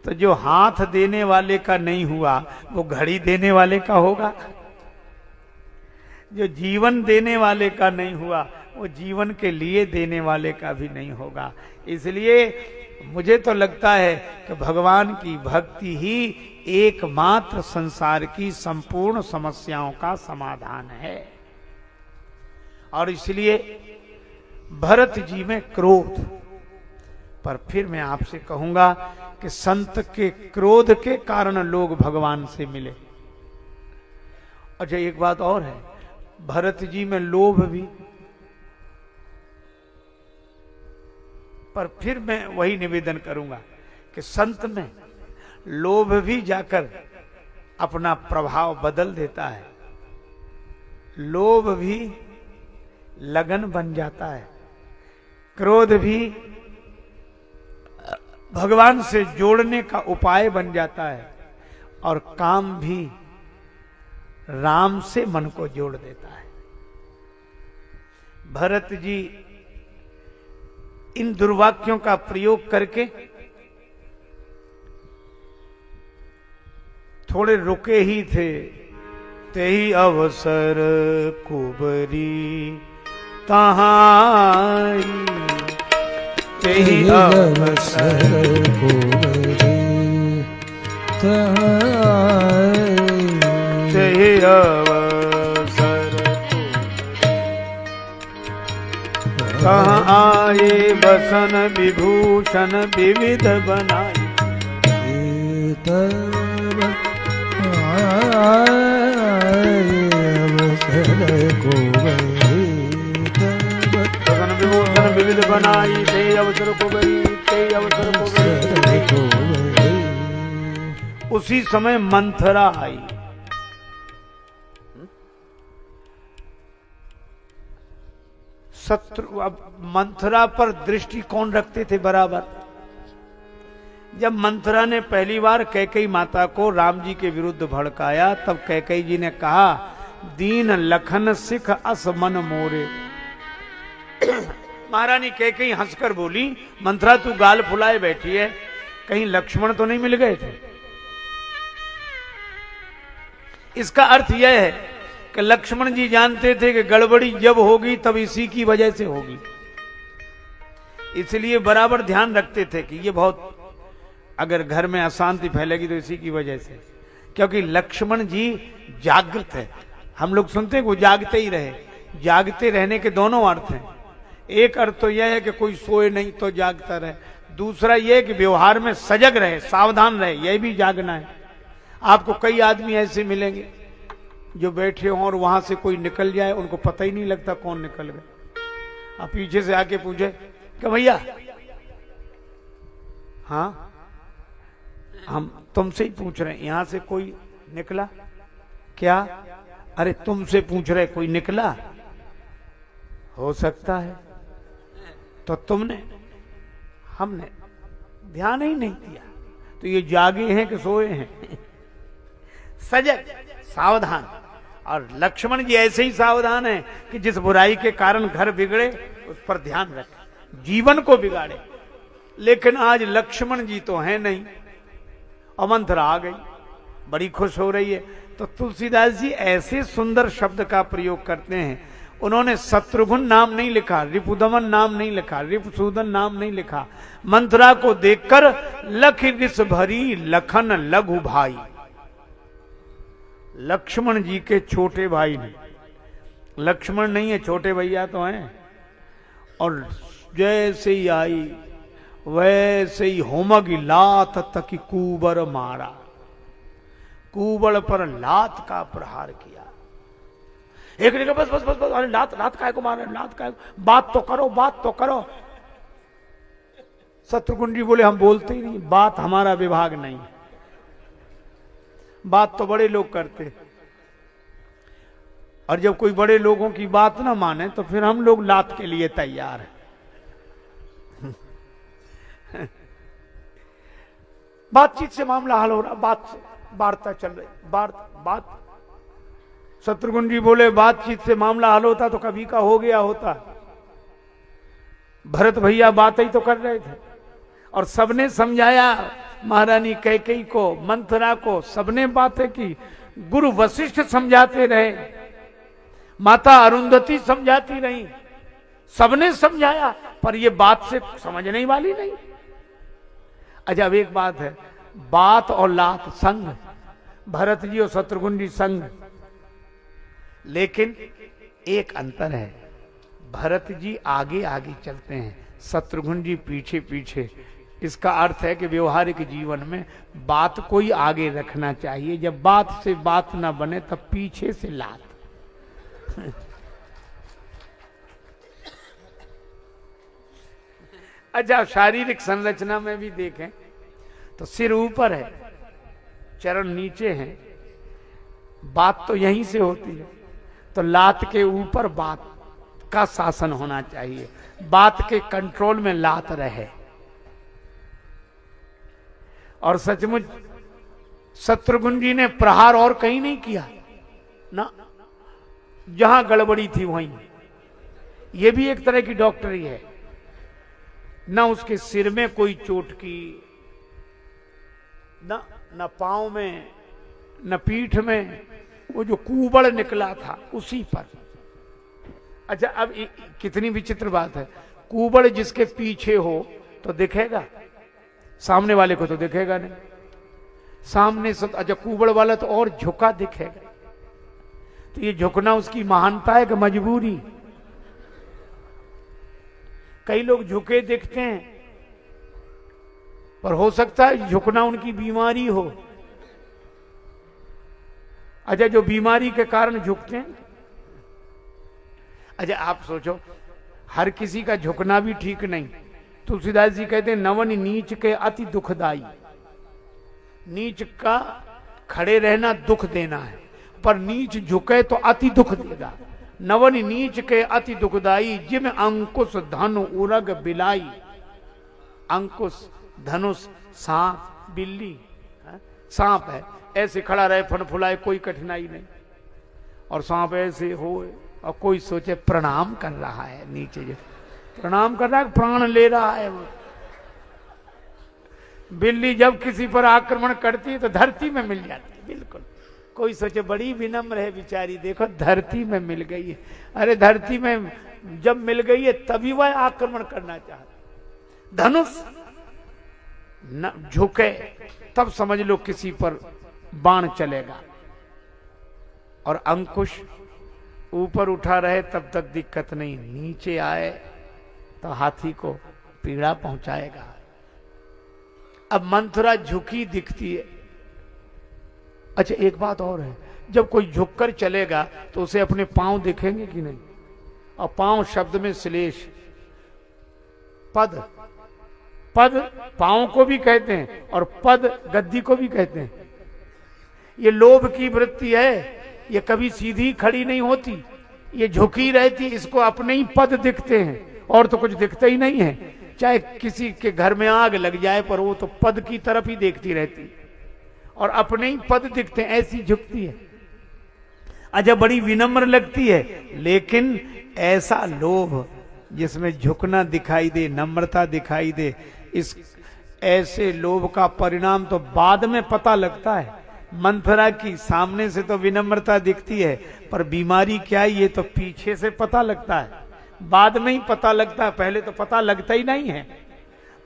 तो जो हाथ देने वाले का नहीं हुआ वो घड़ी देने वाले का होगा। जो जीवन देने वाले का नहीं हुआ वो जीवन के लिए देने वाले का भी नहीं होगा। इसलिए मुझे तो लगता है कि भगवान की भक्ति ही एकमात्र संसार की संपूर्ण समस्याओं का समाधान है। और इसलिए भरत जी में क्रोध, पर फिर मैं आपसे कहूंगा कि संत के क्रोध के कारण लोग भगवान से मिले। अच्छा एक बात और है, भरत जी में लोभ भी, पर फिर मैं वही निवेदन करूंगा कि संत में लोभ भी जाकर अपना प्रभाव बदल देता है। लोभ भी लगन बन जाता है, क्रोध भी भगवान से जोड़ने का उपाय बन जाता है, और काम भी राम से मन को जोड़ देता है। भरत जी इन दुर्वाक्यों का प्रयोग करके थोड़े रुके ही थे। तेही अवसर कुबरी तहाई, तेही अवसर
कुबरी तहाई,
तेही अवसर कहाँ आए बसन विभूषण विविध बनाई। बसन विभूषण विविध बनाई, ते अवसर को गई, ते अवसर को गई। उसी समय मंथरा आई। शत्रु अब मंथरा पर दृष्टि कौन रखते थे बराबर? जब मंथरा ने पहली बार कैकेयी माता को राम जी के विरुद्ध भड़काया, तब कैकेयी जी ने कहा, दीन लखन सिख अस मन मोरे। महारानी कैकेयी हंसकर बोली, मंथरा तू गाल फुलाए बैठी है, कहीं लक्ष्मण तो नहीं मिल गए थे? इसका अर्थ यह है कि लक्ष्मण जी जानते थे कि गड़बड़ी जब होगी तब इसी की वजह से होगी, इसलिए बराबर ध्यान रखते थे कि ये बहुत, अगर घर में अशांति फैलेगी तो इसी की वजह से, क्योंकि लक्ष्मण जी जागृत है। हम लोग सुनते हैं कि वो जागते ही रहे। जागते रहने के दोनों अर्थ हैं। एक अर्थ तो यह है कि कोई सोए नहीं तो जागता रहे, दूसरा यह कि व्यवहार में सजग रहे, सावधान रहे, यह भी जागना है। आपको कई आदमी ऐसे मिलेंगे जो बैठे हों और वहां से कोई निकल जाए, उनको पता ही नहीं लगता कौन निकल गए। आप पीछे से आके पूछे कि भैया, हाँ हम तुमसे ही पूछ रहे हैं, यहां से कोई निकला क्या? अरे तुमसे पूछ रहे कोई निकला? हो सकता है। तो तुमने, हमने ध्यान ही नहीं दिया। तो ये जागे हैं कि सोए हैं? सजग, सावधान। और लक्ष्मण जी ऐसे ही सावधान हैं कि जिस बुराई के कारण घर बिगड़े उस पर ध्यान रखें, जीवन को बिगाड़े। लेकिन आज लक्ष्मण जी तो हैं नहीं, अमंथरा आ गई, बड़ी खुश हो रही है। तो तुलसीदास जी ऐसे सुंदर शब्द का प्रयोग करते हैं। उन्होंने शत्रुघ्न नाम नहीं लिखा, रिपुदमन नाम नहीं लिखा, रिपुसूदन नाम नहीं लिखा। मंथरा को देखकर लख रिस भरी लखन लघु भाई। लक्ष्मण जी के छोटे भाई नहीं, लक्ष्मण नहीं है, छोटे भैया तो हैं। और जैसे ही आई वैसे ही होमगी लात तकी कुबर मारा, कुबड़ पर लात का प्रहार किया। एक ने कहा बस बस बस बस, अरे लात लात काय को मारे, लात काय, बात तो करो, बात तो करो। शत्रुघ्न जी बोले हम बोलते ही नहीं, बात हमारा विभाग नहीं, बात तो बड़े लोग करते। और जब कोई बड़े लोगों की बात ना माने तो फिर हम लोग लात के लिए तैयार हैं। बातचीत से मामला हल हो रहा, बात से वार्ता चल रही, बात। शत्रुघ्न जी बोले बातचीत से मामला हल होता तो कभी का हो गया होता। भरत भैया बात ही तो कर रहे थे और सबने समझाया, महारानी कैकेयी को, मंथरा को, सबने बातें की। गुरु वशिष्ठ समझाते रहे, माता अरुंधति समझाती रही, सबने समझाया, पर ये बात से समझने वाली नहीं। अच्छा अब एक बात है, बात और लात संग, भरत जी और शत्रुघ्न जी संग। लेकिन एक अंतर है, भरत जी आगे आगे चलते हैं, शत्रुघ्न जी पीछे पीछे। इसका अर्थ है कि व्यवहारिक जीवन में बात को ही आगे रखना चाहिए। जब बात से बात ना बने तब पीछे से लात। अच्छा शारीरिक संरचना में भी देखें तो सिर ऊपर है, चरण नीचे हैं, बात तो यहीं से होती है। तो लात के ऊपर बात का शासन होना चाहिए, बात के कंट्रोल में लात रहे। और सचमुच शत्रुघ्न जी ने प्रहार और कहीं नहीं किया ना, जहां गड़बड़ी थी वहीं। यह भी एक तरह की डॉक्टरी है, ना उसके सिर में कोई चोट की, न पांव में, न पीठ में, वो जो कुबड़ निकला था उसी पर। अच्छा अब कितनी विचित्र बात है, कुबड़ जिसके पीछे हो तो दिखेगा, सामने वाले को तो दिखेगा नहीं। सामने से अच्छा कुबड़ वाला तो और झुका दिखेगा। तो ये झुकना उसकी महानता है कि मजबूरी? कई लोग झुके दिखते हैं, पर हो सकता है झुकना उनकी बीमारी हो। अच्छा जो बीमारी के कारण झुकते हैं, अच्छा आप सोचो, हर किसी का झुकना भी ठीक नहीं। तुलसीदास जी कहते हैं नवन नीच के अति दुखदाई। नीच का खड़े रहना दुख देना है, पर नीच झुके तो अति दुख देगा। नवन नीच के अति दुखदाई, जिम अंकुश धनु उरग बिलाई। अंकुश, धनुष, सांप, बिल्ली, सांप है ऐसे खड़ा रहे फनफुलाए, कोई कठिनाई नहीं। और सांप ऐसे हो और कोई सोचे प्रणाम कर रहा है, नीचे जो प्रणाम कर रहा है, प्राण ले रहा है वो। बिल्ली जब किसी पर आक्रमण करती है तो धरती में मिल जाती है, बिल्कुल। कोई सोचे बड़ी विनम्र है बेचारी, देखो धरती में मिल गई है। अरे धरती में जब मिल गई है तभी वह आक्रमण करना चाहती। धनुष न झुके तब समझ लो किसी पर बाण चलेगा, और अंकुश ऊपर उठा रहे तब तक दिक्कत नहीं, नीचे आए तो हाथी को पीड़ा पहुंचाएगा। अब मंथरा झुकी दिखती है, अच्छा एक बात और है, जब कोई झुककर चलेगा तो उसे अपने पांव दिखेंगे कि नहीं? और पांव शब्द में श्लेष, पद, पद पांव को भी कहते हैं और पद गद्दी को भी कहते हैं। ये लोभ की वृत्ति है, ये कभी सीधी खड़ी नहीं होती, ये झुकी रहती, इसको अपने ही पद दिखते हैं और तो कुछ दिखता ही नहीं है। चाहे किसी के घर में आग लग जाए पर वो तो पद की तरफ ही देखती रहती और अपने ही पद दिखते हैं, ऐसी झुकती है। अच्छा बड़ी विनम्र लगती है, लेकिन ऐसा लोभ जिसमें झुकना दिखाई दे, नम्रता दिखाई दे, इस ऐसे लोभ का परिणाम तो बाद में पता लगता है। मंथरा की सामने से तो विनम्रता दिखती है, पर बीमारी क्या है ये तो पीछे से पता लगता है, बाद में ही पता लगता है, पहले तो पता लगता ही नहीं है।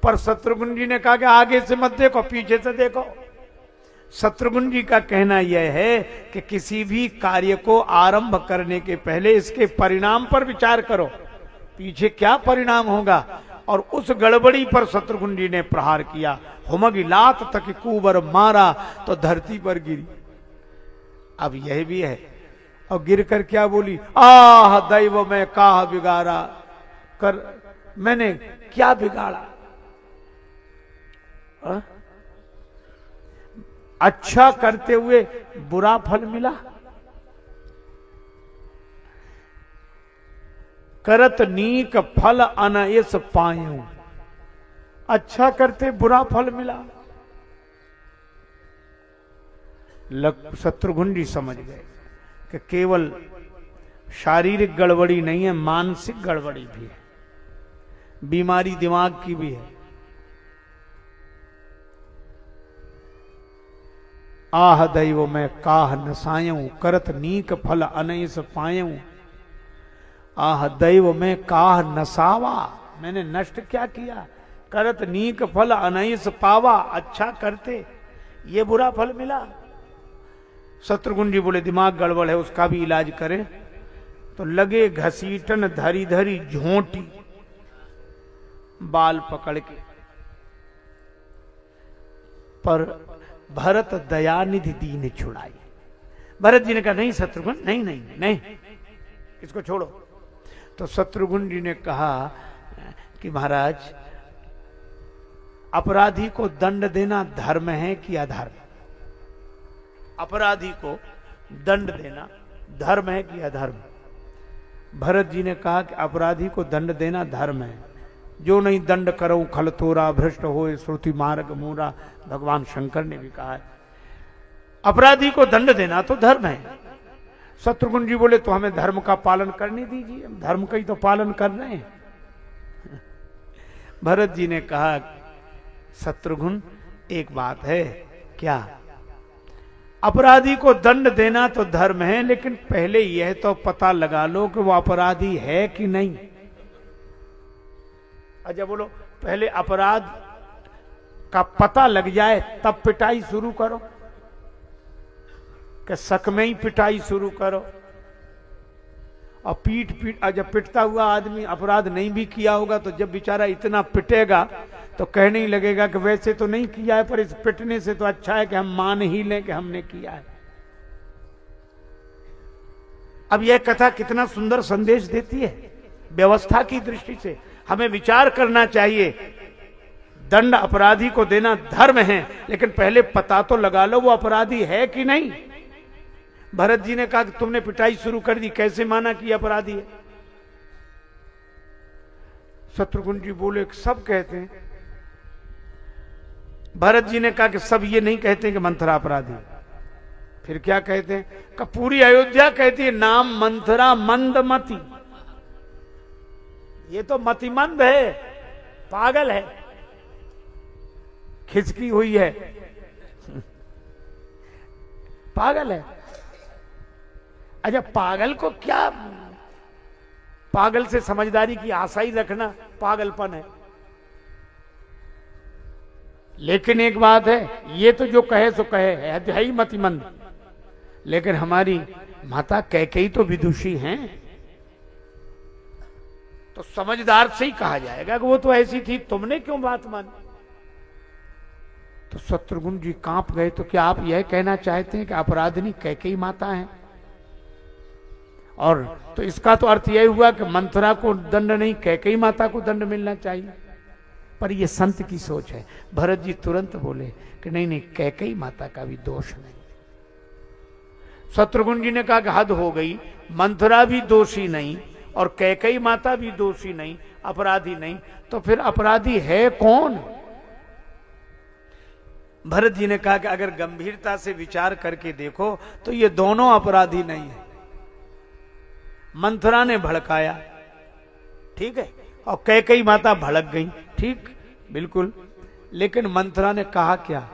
पर शत्रुघ्न जी ने कहा कि आगे से मत देखो, पीछे से देखो। शत्रुघ्न जी का कहना यह है कि किसी भी कार्य को आरंभ करने के पहले इसके परिणाम पर विचार करो, पीछे क्या परिणाम होगा। और उस गड़बड़ी पर शत्रुघ्न जी ने प्रहार किया, हुमगी लात तक कुबर मारा तो धरती पर गिरी। अब यह भी है, और गिर कर क्या बोली, आह दैव में काह बिगाड़ा कर, मैंने क्या बिगाड़ा। अच्छा करते हुए बुरा फल मिला, करत नीक फल अनयस पायूं, अच्छा करते बुरा फल मिला। शत्रुघ्न जी समझ गए कि केवल शारीरिक गड़बड़ी नहीं है, मानसिक गड़बड़ी भी है, बीमारी दिमाग की भी है। आह दैव में काह नसायूं, करत नीक फल अनयस पायूं। आह दैव में काह नसावा, मैंने नष्ट क्या किया। करत नीक फल अनयस पावा, अच्छा करते ये बुरा फल मिला। शत्रुघ्न जी बोले दिमाग गड़बड़ है, उसका भी इलाज करें। तो लगे घसीटन धरी धरी झोंटी, बाल पकड़ के। पर भरत दयानिधि दीन छुड़ाई। भरत जी ने कहा नहीं शत्रुघ्न, नहीं नहीं नहीं, इसको छोड़ो। तो शत्रुघ्न जी ने कहा कि महाराज, अपराधी को दंड देना धर्म है कि अधर्म? अपराधी को दंड देना धर्म है कि अधर्म? भरत जी ने कहा कि अपराधी को दंड देना धर्म है। जो नहीं दंड करो खल तोरा, भ्रष्ट हो श्रुति मार्ग मोरा, भगवान शंकर ने भी कहा है। अपराधी को दंड देना तो धर्म है। शत्रुघ्न जी बोले तो हमें धर्म का पालन करने दीजिए, हम धर्म का ही तो पालन कर रहे हैं। भरत जी ने कहा शत्रुघ्न एक बात है, क्या? अपराधी को दंड देना तो धर्म है, लेकिन पहले यह तो पता लगा लो कि वो अपराधी है कि नहीं। अच्छा बोलो, पहले अपराध का पता लग जाए तब पिटाई शुरू करो, कि शक में ही पिटाई शुरू करो। और पीट जब पिटता हुआ आदमी अपराध नहीं भी किया होगा तो जब बेचारा इतना पिटेगा तो कहने ही लगेगा कि वैसे तो नहीं किया है, पर इस पिटने से तो अच्छा है कि हम मान ही लें कि हमने किया है। अब यह कथा कितना सुंदर संदेश देती है व्यवस्था की दृष्टि से। हमें विचार करना चाहिए, दंड अपराधी को देना धर्म है, लेकिन पहले पता तो लगा लो वो अपराधी है कि नहीं। भरत जी ने कहा कि तुमने पिटाई शुरू कर दी, कैसे माना कि अपराधी है? शत्रुघ्न जी बोले सब कहते हैं। भरत जी ने कहा कि सब ये नहीं कहते कि मंथरा अपराधी है। फिर क्या कहते हैं? कि पूरी अयोध्या कहती है नाम मंथरा मंदमती। ये तो मतिमंद है, पागल है, खिचकी हुई है, पागल है। अच्छा पागल को क्या, पागल से समझदारी की आशा ही रखना पागलपन है। लेकिन एक बात है, ये तो जो कहे सो कहे है ही मतिमंद, लेकिन हमारी माता कैकेयी तो विदुषी हैं, तो समझदार से ही कहा जाएगा कि वो तो ऐसी थी, तुमने क्यों बात मानी? तो शत्रुघ्न जी कांप गए। तो क्या आप यह कहना चाहते हैं कि अपराधिनी कैकेयी माता है? और तो इसका तो अर्थ यही हुआ कि मंथरा को दंड नहीं, कैकेयी माता को दंड मिलना चाहिए। पर यह संत की सोच है। भरत जी तुरंत बोले कि नहीं नहीं, कैकेयी माता का भी दोष नहीं। शत्रुघ्न जी ने कहा कि हद हो गई, मंथरा भी दोषी नहीं और कैकेयी माता भी दोषी नहीं, अपराधी नहीं, तो फिर अपराधी है कौन? भरत जी ने कहा कि अगर गंभीरता से विचार करके देखो तो ये दोनों अपराधी नहीं है। मंथरा ने भड़काया, ठीक है, और कैकेयी माता भड़क गई, ठीक, बिल्कुल। लेकिन मंथरा ने कहा क्या?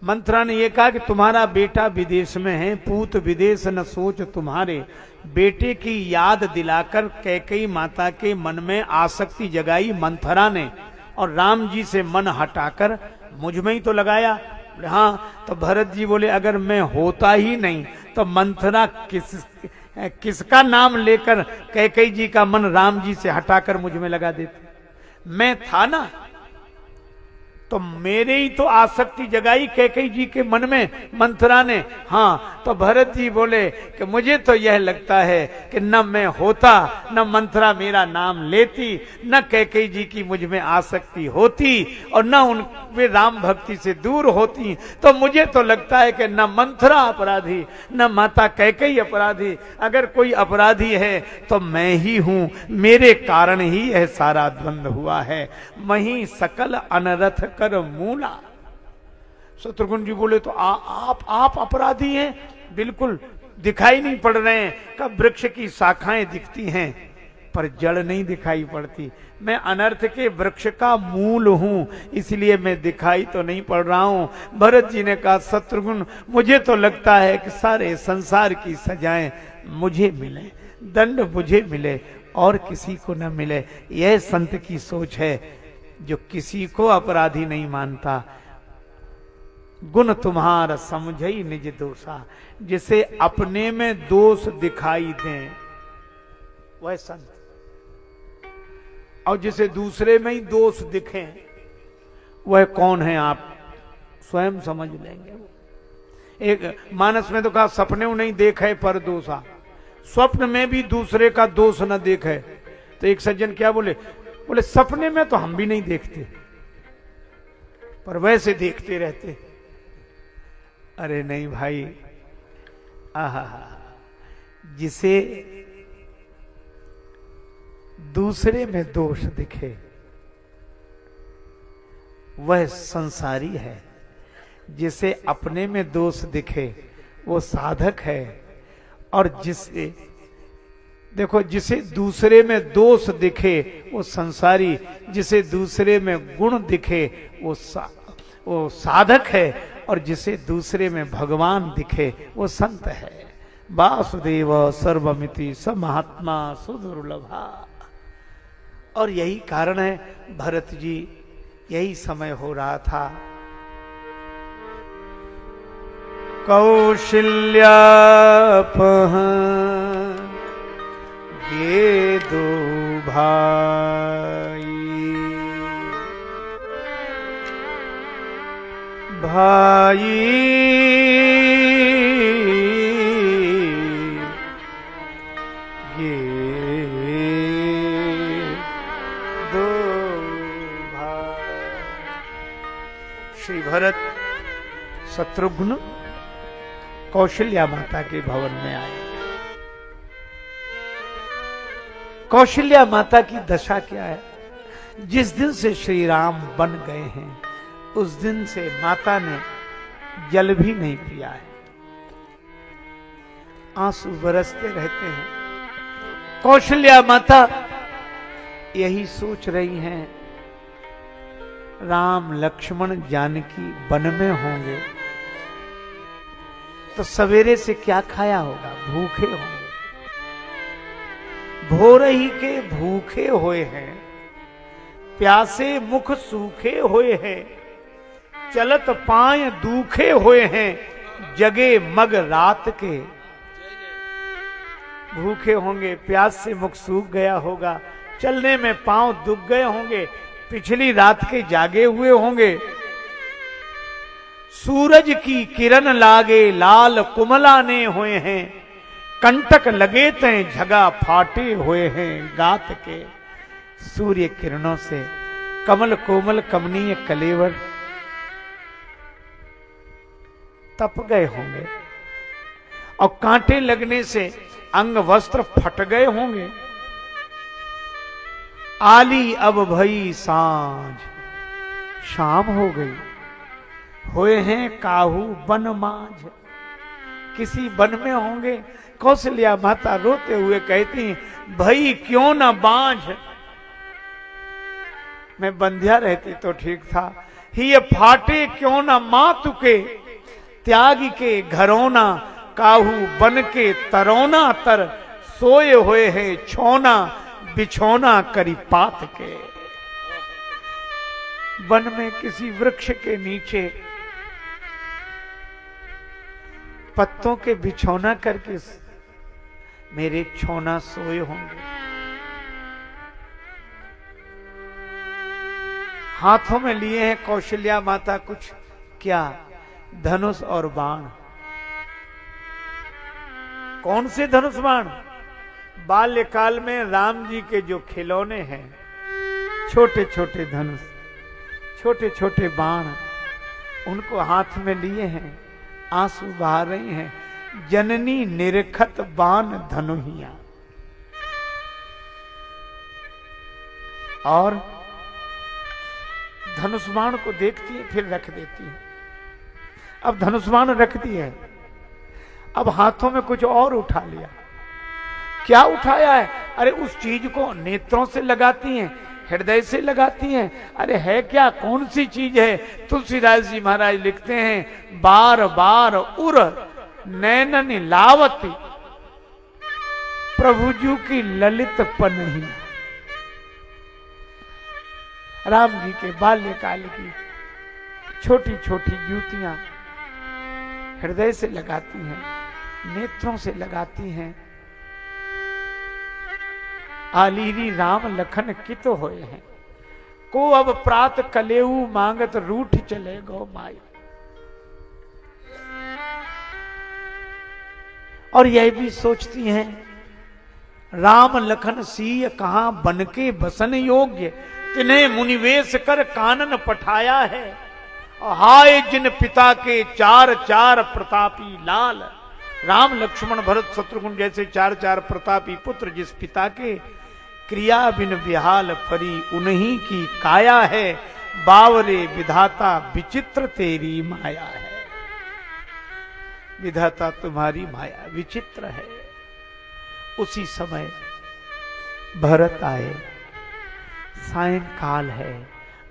मंथरा ने यह कहा कि तुम्हारा बेटा विदेश में है, पूत विदेश न सोच तुम्हारे। बेटे की याद दिलाकर कैकेयी माता के मन में आसक्ति जगाई मंथरा ने, और राम जी से मन हटाकर मुझ में ही तो लगाया। हाँ, तो भरत जी बोले अगर मैं होता ही नहीं तो मंथरा किसका नाम लेकर कैकेयी जी का मन राम जी से हटाकर मुझ में लगा देते? मैं था ना, तो मेरे ही तो आसक्ति जगाई कैकेयी जी के मन में मंथरा ने। हाँ, तो भरत जी बोले कि मुझे तो यह लगता है कि न मैं होता, न मंथरा मेरा नाम लेती, न कैकेयी जी की मुझ में आसक्ति होती, और न उन वे राम भक्ति से दूर होती, तो मुझे तो लगता है कि न मंथरा अपराधी, न माता कैकेयी अपराधी। अगर कोई अपराधी है तो मैं ही हूं, मेरे कारण ही यह सारा द्वंद्व हुआ है। मही सकल अनरथ कर मूला। शत्रुघ्न जी बोले तो आप अपराधी हैं? बिल्कुल, दिखाई नहीं पड़ रहे हैं। कब वृक्ष की शाखाएं दिखती हैं पर जड़ नहीं दिखाई पड़ती। मैं अनर्थ के वृक्ष का मूल हूं, इसलिए मैं दिखाई तो नहीं पड़ रहा हूं। भरत जी ने कहा शत्रुघ्न, मुझे तो लगता है कि सारे संसार की सजाएं मुझे मिले, दंड मुझे मिले और किसी को न मिले। यह संत की सोच है जो किसी को अपराधी नहीं मानता। गुण तुम्हारा समझे निज दोषा, जिसे अपने में दोष दिखाई दें वह संत, और जिसे दूसरे में ही दोष दिखे वह कौन है आप स्वयं समझ लेंगे। एक मानस में तो कहा सपने नहीं देखे पर दोषा, स्वप्न में भी दूसरे का दोष न देखे। तो एक सज्जन क्या बोले सपने में तो हम भी नहीं देखते पर वैसे देखते रहते। अरे नहीं भाई, आहा, जिसे दूसरे में दोष दिखे वह संसारी है, जिसे अपने में दोष दिखे वो साधक है। और जिसे देखो, जिसे दूसरे में दोष दिखे वो संसारी, जिसे दूसरे में गुण दिखे वो साधक है, और जिसे दूसरे में भगवान दिखे वो संत है। वासुदेव सर्वमिति स महात्मा सुदुर्लभा। और यही कारण है भरत जी, यही समय हो रहा था। कौशल्यापहं ये दो भाई, भाई ये दो भाई। श्री भरत शत्रुघ्न कौशल्या माता के भवन में आए। कौशल्या माता की दशा क्या है? जिस दिन से श्री राम बन गए हैं उस दिन से माता ने जल भी नहीं पिया है, आंसू बरसते रहते हैं। कौशल्या माता यही सोच रही हैं, राम लक्ष्मण जानकी वन में होंगे तो सवेरे से क्या खाया होगा, भूखे होंगे। भोर ही के भूखे हुए हैं, प्यासे मुख सूखे हुए हैं, चलत पांय दूखे हुए हैं, जगे मग रात के। भूखे होंगे, प्यास से मुख सूख गया होगा, चलने में पांव दुख गए होंगे, पिछली रात के जागे हुए होंगे। सूरज की किरण लागे लाल कुमलाने हुए हैं, कंटक लगे तय झगा फाटे हुए हैं गात के। सूर्य किरणों से कमल कोमल कमनीय कलेवर तप गए होंगे और कांटे लगने से अंग वस्त्र फट गए होंगे। आली अब भई सांझ, शाम हो गई, होए हैं काहू बन माझ। किसी वन में होंगे। कौशल्या माता रोते हुए कहती, भई क्यों ना बांझ, मैं बंध्या रहती तो ठीक था। ही ये फाटे क्यों ना मां तुके, त्यागी के घरोना काहू बन के तरोना तर। सोए हुए हैं छोना बिछोना करी पात के। वन में किसी वृक्ष के नीचे पत्तों के बिछौना करके मेरे छोना सोए होंगे। हाथों में लिए हैं कौशल्या माता कुछ, क्या? धनुष और बाण। कौन से धनुष बाण? बाल्यकाल में राम जी के जो खिलौने हैं, छोटे छोटे धनुष, छोटे छोटे बाण, उनको हाथ में लिए हैं। आंसू बहा रही हैं, जननी निरखत बाण धनुहिया। और धनुष बाण को देखती है, फिर रख देती है। अब धनुष बाण रखती है, अब हाथों में कुछ और उठा लिया। क्या उठाया है? अरे उस चीज को नेत्रों से लगाती हैं, हृदय से लगाती हैं। अरे है क्या, कौन सी चीज है? तुलसीदास जी महाराज लिखते हैं, बार बार उर नैनन लावती, प्रभुजू की ललित पनही। राम जी के बाल्यकाल की छोटी छोटी जूतियां हृदय से लगाती हैं, नेत्रों से लगाती हैं। आलीरी राम लखन कित होए हैं, को अब प्रात कलेऊ मांगत रूठ चले गो माई। और यह भी सोचती हैं, राम लखन सीय कहां बनके बसन योग्य, तिन्हें मुनिवेश कर कानन पठाया है। हाय जिन पिता के चार चार प्रतापी लाल। राम लक्ष्मण भरत शत्रुघ्न जैसे चार चार प्रतापी पुत्र जिस पिता के, क्रिया बिन बिहाल परी उन्हीं की काया है। बावरे विधाता विचित्र तेरी माया है। विधाता तुम्हारी माया विचित्र है। उसी समय भरत आए, सायंकाल है,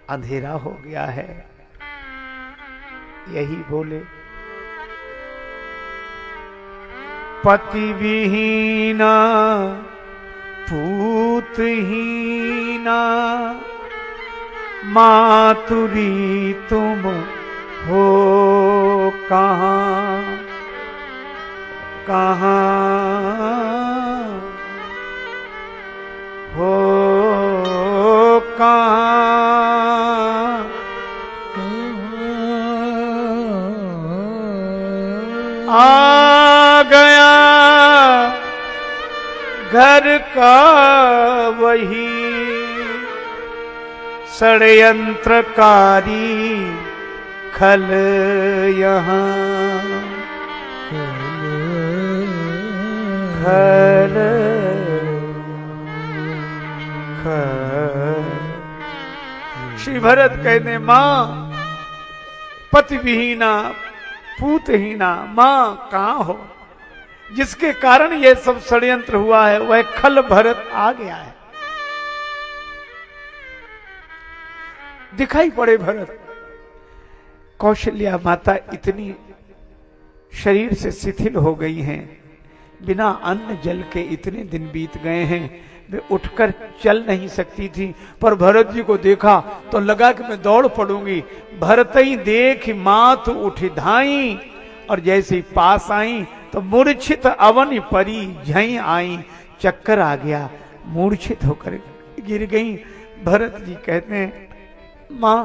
अंधेरा हो गया है। यही बोले, पति विहीना पूतहीना, मातुरी तुम हो कहां कहां हो कहां। आ गया घर का वही षड्यंत्रकारी खल यहाँ खल खल। श्री भरत कहते, मां पति विहीना पूतहीना, मां कहां हो? जिसके कारण यह सब षड्यंत्र हुआ है वह खल भरत आ गया है। दिखाई पड़े भरत। कौशल्या माता इतनी शरीर से शिथिल हो गई हैं, बिना अन्न जल के इतने दिन बीत गए हैं, वे उठकर चल नहीं सकती थी। पर भरत जी को देखा तो लगा कि मैं दौड़ पड़ूंगी। भरत ही देख मात उठ धाई, और जैसे ही पास आई तो मूर्छित अवन परी झई आई। चक्कर आ गया, मूर्छित होकर गिर गई। भरत जी कहते हैं, मां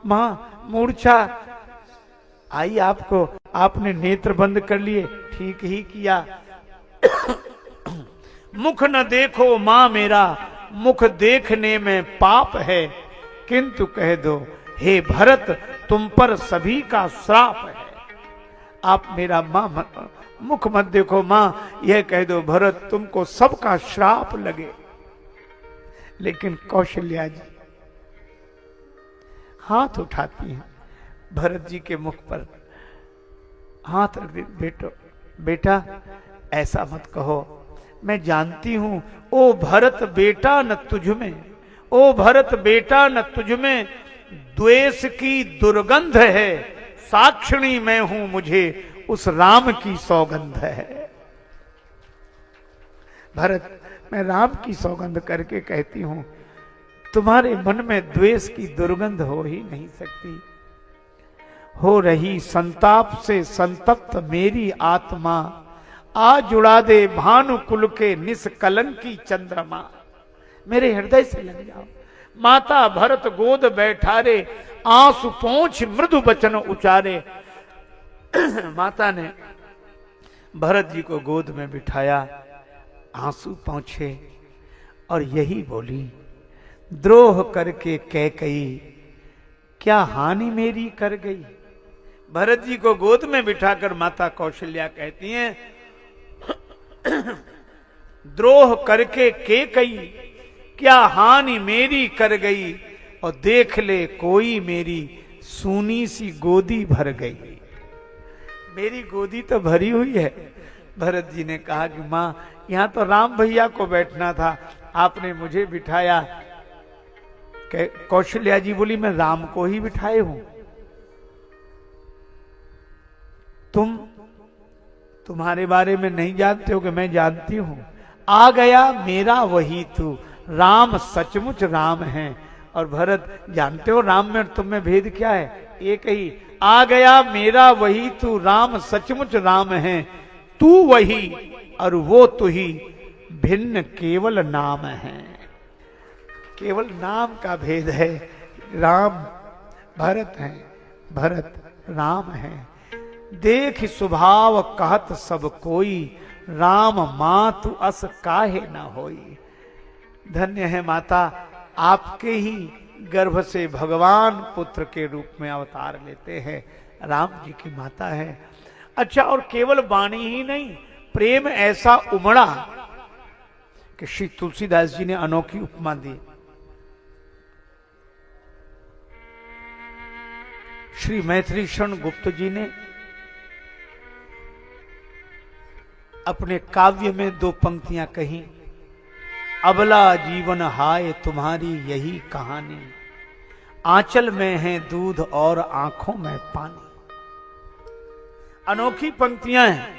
मां मूर्छा आई आपको, आपने नेत्र बंद कर लिए, ठीक ही किया। मुख न देखो मां मेरा, मुख देखने में पाप है, किंतु कह दो हे भरत तुम पर सभी का श्राप है। आप मेरा मुख मत देखो मां, यह कह दो भरत तुमको सबका श्राप लगे। लेकिन कौशल्या जी हाथ उठाती हैं, भरत जी के मुख पर हाथ रख दे। बेटा ऐसा मत कहो, मैं जानती हूं ओ भरत बेटा न तुझ में, ओ भरत बेटा न तुझ में द्वेष की दुर्गंध है, साक्षिणी मैं हूं मुझे उस राम की सौगंध है। भरत मैं राम की सौगंध करके कहती हूं तुम्हारे मन में द्वेष की दुर्गंध हो ही नहीं सकती। हो रही संताप से संतप्त मेरी आत्मा, आ जुड़ा दे भानुकुल के निष्कलंकी चंद्रमा। मेरे हृदय से लग जाओ। माता भरत गोद बैठारे, आंसू पोंछ मृदु वचन उचारे। माता ने भरत जी को गोद में बिठाया, आंसू पहुंचे और यही बोली, द्रोह करके कैकई क्या हानि मेरी कर गई। भरत जी को गोद में बिठाकर माता कौशल्या कहती हैं, द्रोह करके कैकई क्या हानि मेरी कर गई, और देख ले कोई मेरी सूनी सी गोदी भर गई। मेरी गोदी तो भरी हुई है। भरत जी ने कहा कि मां यहां तो राम भैया को बैठना था, आपने मुझे बिठाया। कौशल्या जी बोली मैं राम को ही बिठाए हूं, तुम्हारे बारे में नहीं जानते हो कि मैं जानती हूं। आ गया मेरा वही तू, राम सचमुच राम है। और भरत जानते हो राम में तुम में भेद क्या है, एक ही। आ गया मेरा वही तू, राम सचमुच राम है। तू वही और वो तू ही, भिन्न केवल नाम है। केवल नाम का भेद है। राम भरत है, भरत राम है। देख स्वभाव कहत सब कोई, राम मातु अस काहे न होई। धन्य है माता, आपके ही गर्भ से भगवान पुत्र के रूप में अवतार लेते हैं, राम जी की माता है। अच्छा, और केवल वाणी ही नहीं, प्रेम ऐसा उमड़ा कि श्री तुलसीदास जी ने अनोखी उपमा दी। श्री मैथिली शरण गुप्त जी ने अपने काव्य में 2 पंक्तियां कही, अबला जीवन हाय तुम्हारी यही कहानी, आंचल में है दूध और आंखों में पानी। अनोखी पंक्तियां हैं।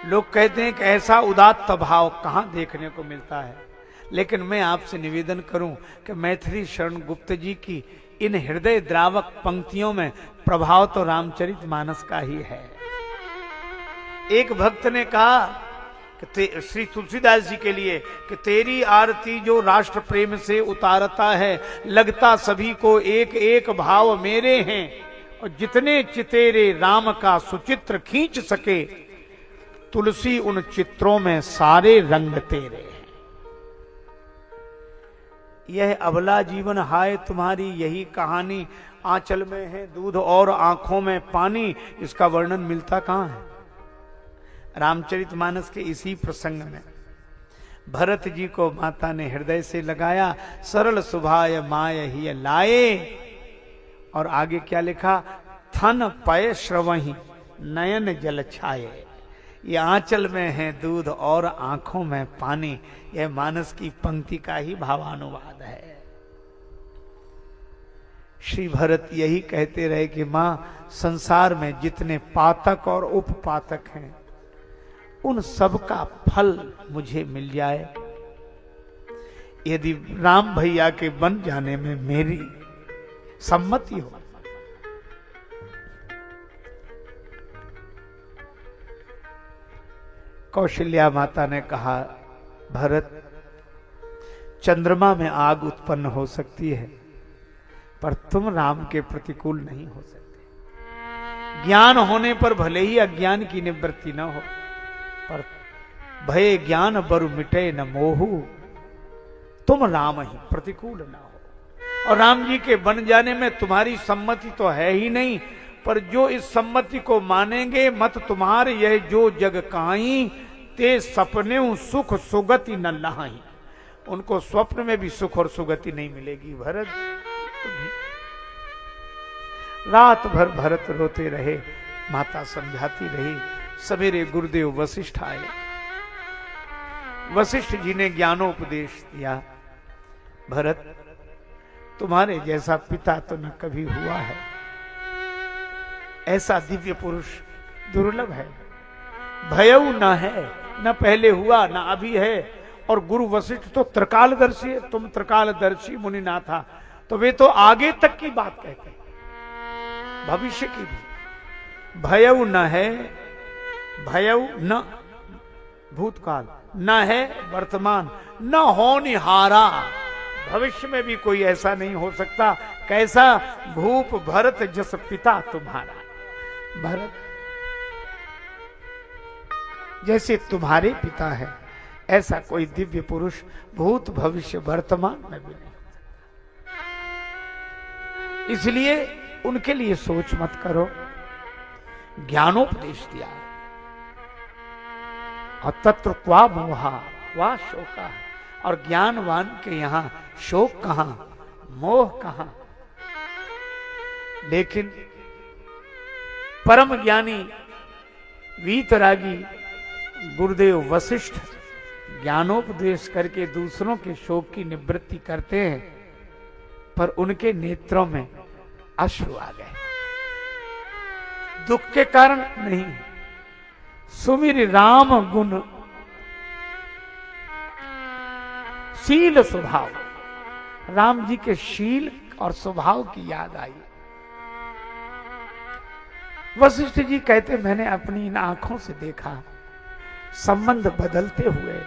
लोग कहते हैं कि ऐसा उदात्त भाव कहां देखने को मिलता है, लेकिन मैं आपसे निवेदन करूं कि मैथिली शरण गुप्त जी की इन हृदय द्रावक पंक्तियों में प्रभाव तो रामचरितमानस का ही है। एक भक्त ने कहा कि श्री तुलसीदास जी के लिए कि तेरी आरती जो राष्ट्र प्रेम से उतारता है, लगता सभी को एक एक भाव मेरे हैं, और जितने चितेरे राम का सुचित्र खींच सके, तुलसी उन चित्रों में सारे रंग तेरे हैं। यह अबला जीवन हाय तुम्हारी यही कहानी, आंचल में है दूध और आंखों में पानी, इसका वर्णन मिलता कहां है? रामचरितमानस के इसी प्रसंग में भरत जी को माता ने हृदय से लगाया, सरल सुभाय माय ही लाए। और आगे क्या लिखा, थन पय श्रवही नयन जल छाए। ये आंचल में है दूध और आंखों में पानी, यह मानस की पंक्ति का ही भावानुवाद है। श्री भरत यही कहते रहे कि मां, संसार में जितने पातक और उपपातक हैं, उन सब का फल मुझे मिल जाए, यदि राम भैया के बन जाने में मेरी सम्मति हो। कौशल्या माता ने कहा, भरत, चंद्रमा में आग उत्पन्न हो सकती है, पर तुम राम के प्रतिकूल नहीं हो सकते। ज्ञान होने पर भले ही अज्ञान की निवृत्ति न हो, पर भय ज्ञान बरु मिटे न मोहू, तुम राम ही प्रतिकूल न हो। और राम जी के बन जाने में तुम्हारी सम्मति तो है ही नहीं, पर जो इस सम्मति को मानेंगे, मत तुम्हारे यह जो जग काई, ते सपने सुख सुगति न लहाई। उनको स्वप्न में भी सुख और सुगति नहीं मिलेगी। भरत रात भर भरत रोते रहे, माता समझाती रही। सवेरे गुरुदेव वशिष्ठ आए। वशिष्ठ जी ने ज्ञानोपदेश दिया। भरत, तुम्हारे जैसा पिता तो न कभी हुआ है, ऐसा दिव्य पुरुष दुर्लभ है। भयऊ न है, न पहले हुआ न अभी है। और गुरु वशिष्ठ तो त्रिकालदर्शी है, तुम त्रिकालदर्शी मुनि ना था, तो वे तो आगे तक की बात कहते हैं, भविष्य की भी। भयऊ न है, भयऊ न भूतकाल, न है वर्तमान, न होनिहारा। भविष्य में भी कोई ऐसा नहीं हो सकता। कैसा? भूप भरत जस पिता तुम्हारा। भरत जैसे तुम्हारे पिता है, ऐसा कोई दिव्य पुरुष भूत भविष्य वर्तमान में भी नहीं। इसलिए उनके लिए सोच मत करो। ज्ञानोपदेश दिया। और तत्र क्वा मोहा क्वा शोका। और ज्ञानवान के यहां शोक कहां, मोह कहां। लेकिन परम ज्ञानी वीतरागी गुरुदेव वशिष्ठ ज्ञानोपदेश करके दूसरों के शोक की निवृत्ति करते हैं, पर उनके नेत्रों में अश्रु आ गए। दुख के कारण नहीं, सुमिर राम गुण शील स्वभाव। राम जी के शील और स्वभाव की याद आई। वशिष्ठ जी कहते, मैंने अपनी इन आंखों से देखा संबंध बदलते हुए।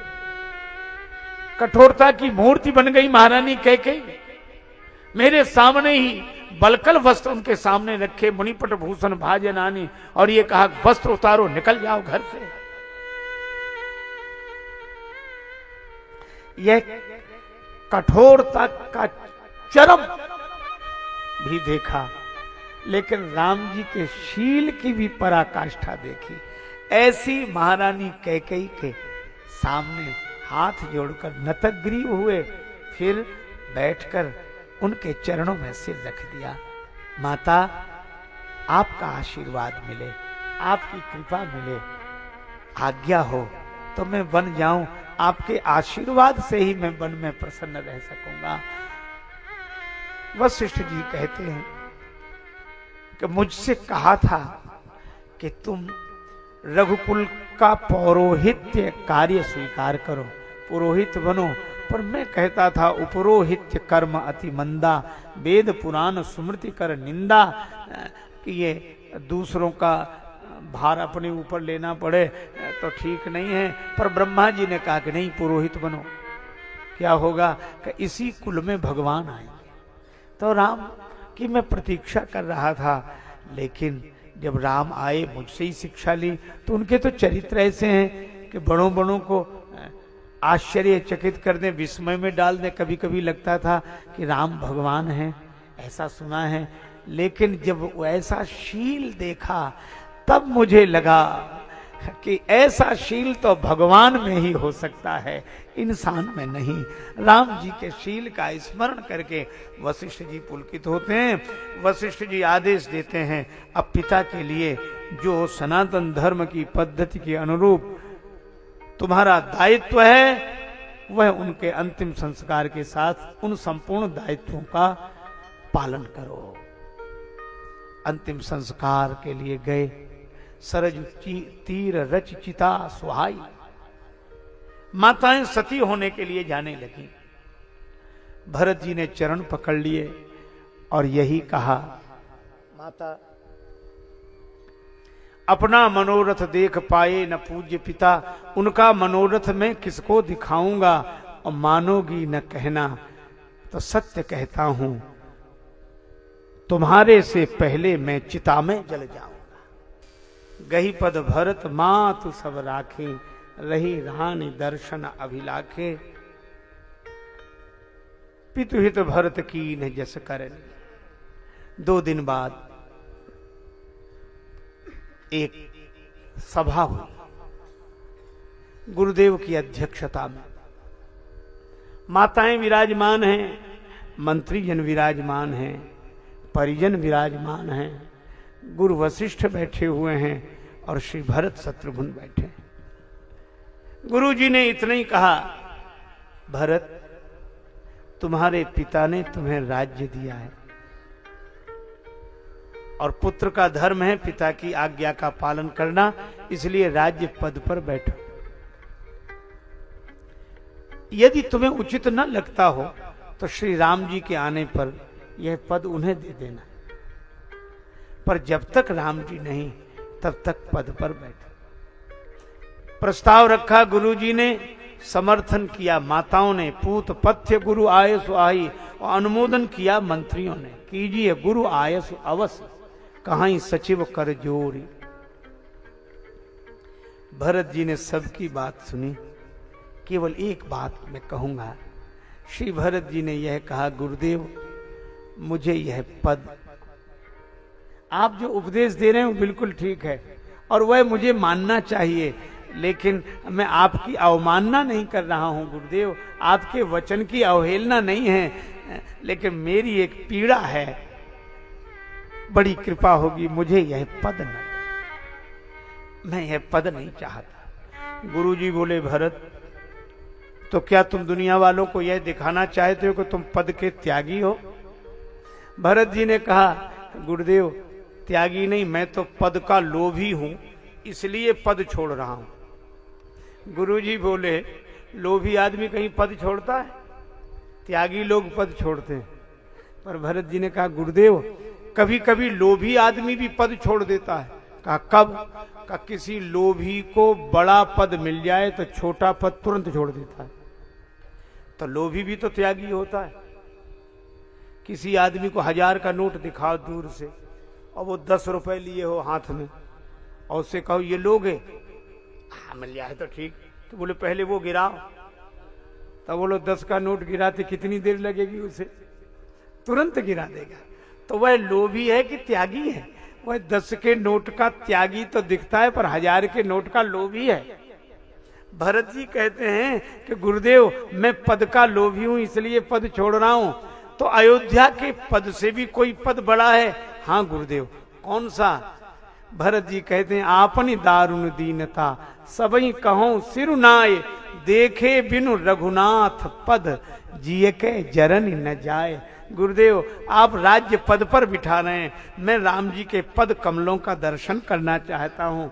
कठोरता की मूर्ति बन गई महारानी कैकेयी। मेरे सामने ही बलकल वस्त्र उनके सामने रखे, मुनिपट भूषण भाजनानी, और ये कहा वस्त्र उतारो, निकल जाओ घर से। यह कठोरता का चरम भी देखा, लेकिन राम जी के शील की भी पराकाष्ठा देखी। ऐसी महारानी कैकेयी के सामने हाथ जोड़कर नतग्रीव हुए, फिर बैठकर उनके चरणों में सिर रख दिया। माता, आपका आशीर्वाद मिले, आपकी कृपा मिले, आज्ञा हो तो मैं वन जाऊं। आपके आशीर्वाद से ही मैं वन में प्रसन्न रह सकूंगा। वशिष्ठ जी कहते हैं कि मुझसे कहा था कि तुम रघुकुल का पौरोहित्य कार्य स्वीकार करो, पुरोहित बनो, पर मैं कहता था उपरोहित्य कर्म अति मंदा, वेद पुराण स्मृति कर निंदा। कि ये दूसरों का भार अपने ऊपर लेना पड़े तो ठीक नहीं है। पर ब्रह्मा जी ने कहा कि नहीं, पुरोहित बनो। क्या होगा कि इसी कुल में भगवान आए। तो राम की मैं प्रतीक्षा कर रहा था, लेकिन जब राम आए, मुझसे ही शिक्षा ली, तो उनके तो चरित्र ऐसे हैं कि बड़ों बड़ों को आश्चर्यचकित कर दें, विस्मय में डाल दें। कभी कभी लगता था कि राम भगवान हैं, ऐसा सुना है। लेकिन जब ऐसा शील देखा, तब मुझे लगा कि ऐसा शील तो भगवान में ही हो सकता है, इंसान में नहीं। राम जी के शील का स्मरण करके वशिष्ठ जी पुलकित होते हैं। वशिष्ठ जी आदेश देते हैं, अब पिता के लिए जो सनातन धर्म की पद्धति के अनुरूप तुम्हारा दायित्व है, वह उनके अंतिम संस्कार के साथ उन संपूर्ण दायित्वों का पालन करो। अंतिम संस्कार के लिए गए। सरज तीर रच चिता सुहाई। माताएं सती होने के लिए जाने लगी। भरत जी ने चरण पकड़ लिए और यही कहा, माता, अपना मनोरथ देख पाए न पूज्य पिता, उनका मनोरथ मैं किसको दिखाऊंगा। और मानोगी न कहना तो सत्य कहता हूं, तुम्हारे से पहले मैं चिता में जल जाऊंगा। गही पद भरत मातु सब राखे, रही रानी दर्शन अभिलाखे। पितुहित भरत कीन्ह जस करन। 2 दिन बाद एक सभा हुई गुरुदेव की अध्यक्षता में। माताएं विराजमान हैं, मंत्रीजन विराजमान हैं, परिजन विराजमान हैं, गुरु वशिष्ठ बैठे हुए हैं और श्री भरत शत्रुघ्न बैठे हैं। गुरु जी ने इतना ही कहा, भरत तुम्हारे पिता ने तुम्हें राज्य दिया है और पुत्र का धर्म है पिता की आज्ञा का पालन करना, इसलिए राज्य पद पर बैठो। यदि तुम्हें उचित न लगता हो तो श्री राम जी के आने पर यह पद उन्हें दे देना, पर जब तक राम जी नहीं तब तक पद पर बैठो। प्रस्ताव रखा गुरु जी ने, समर्थन किया माताओं ने, पूत पथ्य गुरु आयसु आई, और अनुमोदन किया मंत्रियों ने। कीजिए गुरु आयसु अवश्य, कहां सचिव कर जोरी। भरत जी ने सबकी बात सुनी। केवल एक बात मैं कहूंगा, श्री भरत जी ने यह कहा, गुरुदेव मुझे यह पद, आप जो उपदेश दे रहे हैं वो बिल्कुल ठीक है और वह मुझे मानना चाहिए, लेकिन मैं आपकी अवमानना नहीं कर रहा हूं गुरुदेव, आपके वचन की अवहेलना नहीं है, लेकिन मेरी एक पीड़ा है, बड़ी कृपा होगी मुझे यह पद न, मैं यह पद नहीं चाहता। गुरुजी बोले, भरत तो क्या तुम दुनिया वालों को यह दिखाना चाहते हो कि तुम पद के त्यागी हो? भरत जी ने कहा, गुरुदेव त्यागी नहीं, मैं तो पद का लोभी हूं, इसलिए पद छोड़ रहा हूं। गुरुजी बोले, लोभी आदमी कहीं पद छोड़ता है? त्यागी लोग पद छोड़ते हैं। पर भरत जी ने कहा, गुरुदेव कभी कभी लोभी आदमी भी पद छोड़ देता है। कहा कब? कहा किसी लोभी को बड़ा पद मिल जाए तो छोटा पद तुरंत छोड़ देता है। तो लोभी भी तो त्यागी होता है। किसी आदमी को 1000 का नोट दिखाओ दूर से और वो 10 रुपए लिए हो हाथ में और उससे कहो ये लोगे? हाँ मिल जाए तो ठीक। तो बोले पहले वो गिराओ। तब बोलो 10 का नोट गिराते कितनी देर लगेगी? उसे तुरंत गिरा देगा। तो वह लोभी है कि त्यागी है? वह 10 के नोट का त्यागी तो दिखता है पर 1000 के नोट का लोभी है। भरत जी कहते हैं कि गुरुदेव मैं पद का लोभी हूं इसलिए पद छोड़ रहा हूं। तो अयोध्या के पद से भी कोई पद बड़ा है? हाँ गुरुदेव। कौन सा? भरत जी कहते हैं, आपनी दारुण दीनता सबई कहो सिरुनाय, देखे बिनु रघुनाथ पद जिये के जरन न जाए। गुरुदेव आप राज्य पद पर बिठा रहे हैं, मैं राम जी के पद कमलों का दर्शन करना चाहता हूं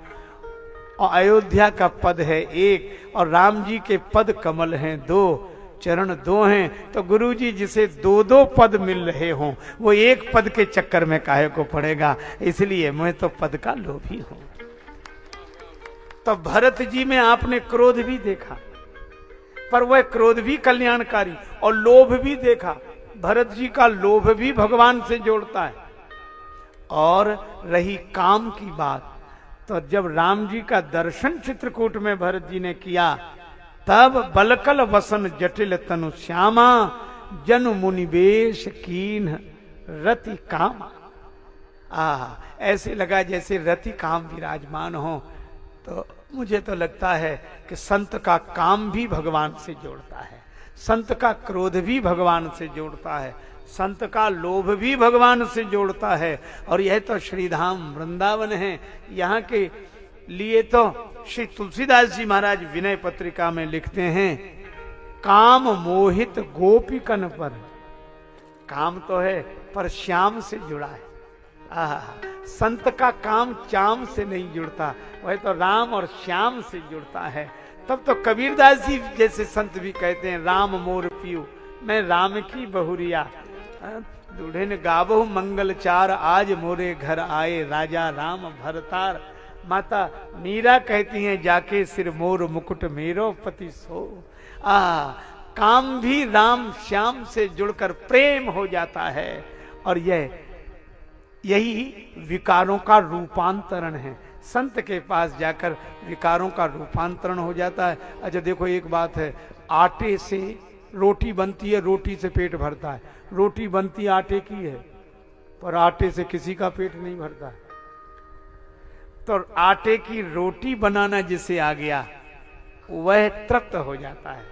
और अयोध्या का पद है 1 और राम जी के पद कमल हैं 2, चरण 2 हैं। तो गुरु जी जिसे 2-2 पद मिल रहे हों वो एक पद के चक्कर में काहे को पड़ेगा? इसलिए मैं तो पद का लोभी हूं। तो भरत जी में आपने क्रोध भी देखा, पर वह क्रोध भी कल्याणकारी, और लोभ भी देखा। भरत जी का लोभ भी भगवान से जोड़ता है। और रही काम की बात, तो जब राम जी का दर्शन चित्रकूट में भरत जी ने किया, तब बलकल वसन जटिल तनु श्यामा, जन मुनिवेश कीन रति काम। ऐसे लगा जैसे रति काम विराजमान हो। तो मुझे तो लगता है कि संत का काम भी भगवान से जोड़ता है, संत का क्रोध भी भगवान से जोड़ता है, संत का लोभ भी भगवान से जोड़ता है। और यह तो श्रीधाम वृंदावन है। यहाँ के लिए तो श्री तुलसीदास जी महाराज विनय पत्रिका में लिखते हैं, काम मोहित गोपिकन पर। काम तो है पर श्याम से जुड़ा है। संत का काम चाम से नहीं जुड़ता, वह तो राम और श्याम से जुड़ता है। तब तो कबीरदास जी जैसे संत भी कहते हैं, राम मोर पियू मैं राम की बहुरिया, दूढ़े ने गावो मंगल चार, आज मोरे घर आए राजा राम भरतार। माता मीरा कहती हैं, जाके सिर मोर मुकुट मेरो पति सो। काम भी राम श्याम से जुड़कर प्रेम हो जाता है। और यही विकारों का रूपांतरण है। संत के पास जाकर विकारों का रूपांतरण हो जाता है। अच्छा देखो एक बात है, आटे से रोटी बनती है, रोटी से पेट भरता है। रोटी बनती आटे की है, पर आटे से किसी का पेट नहीं भरता है। तो आटे की रोटी बनाना जिसे आ गया वह तृप्त हो जाता है,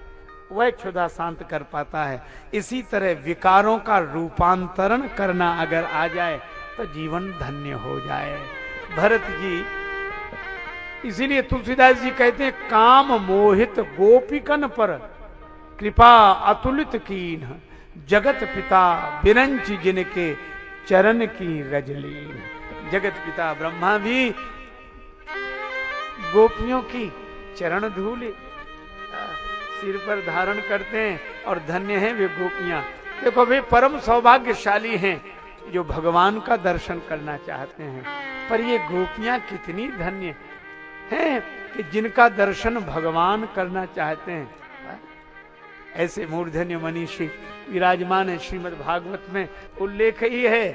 वह क्षुधा शांत कर पाता है। इसी तरह विकारों का रूपांतरण करना अगर आ जाए तो जीवन धन्य हो जाए। भरत जी, इसीलिए तुलसीदास जी कहते हैं, काम मोहित गोपिकन पर कृपा अतुलित कीन, जगत पिता बिरंच जिनके चरण की रजलीन। जगत पिता ब्रह्मा भी गोपियों की चरण धूल सिर पर धारण करते हैं और धन्य हैं वे गोपियां। देखो वे परम सौभाग्यशाली हैं जो भगवान का दर्शन करना चाहते हैं। पर ये गोपियां कितनी धन्य हैं कि जिनका दर्शन भगवान करना चाहते हैं। ऐसे मूर्धन्य मनीषी विराजमान है। श्रीमद् भागवत में उल्लेख ही है,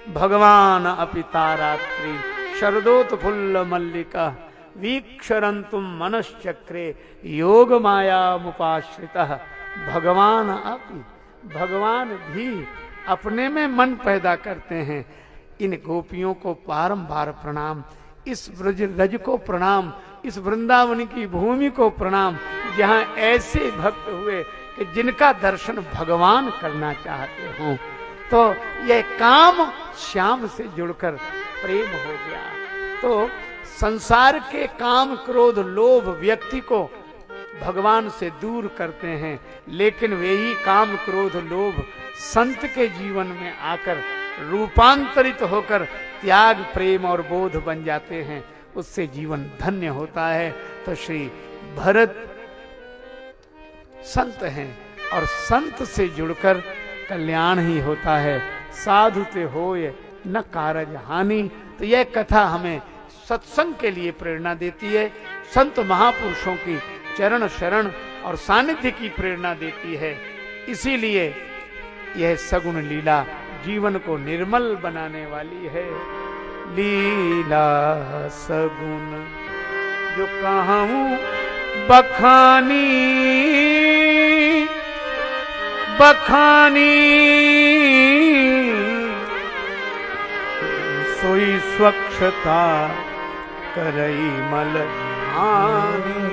भगवान अपिता रात्रि शरदोत्फुल्ल मल्लिका वीक्षरंतुम मनश्चक्रे योग माया मुपाश्रितः। भगवान अपि, भगवान भी अपने में मन पैदा करते हैं। इन गोपियों को बारंबार प्रणाम, इस ब्रज रज को प्रणाम, इस वृंदावन की भूमि को प्रणाम, जहाँ ऐसे भक्त हुए कि जिनका दर्शन भगवान करना चाहते हों। तो यह काम श्याम से जुड़कर प्रेम हो गया। तो संसार के काम क्रोध लोभ व्यक्ति को भगवान से दूर करते हैं, लेकिन वे ही काम क्रोध लोभ संत के जीवन में आकर रूपांतरित होकर त्याग प्रेम और बोध बन जाते हैं। उससे जीवन धन्य होता है। तो श्री भरत संत हैं और संत से जुड़कर कल्याण ही होता है। साधु ते होय न कारज हानि। तो यह कथा हमें सत्संग के लिए प्रेरणा देती है, संत महापुरुषों की चरण शरण और सानिध्य की प्रेरणा देती है। इसीलिए यह सगुण लीला जीवन को निर्मल बनाने वाली है। लीला सगुण जो कहूं बखानी, बखानी सोई स्वच्छता करई मल हानि।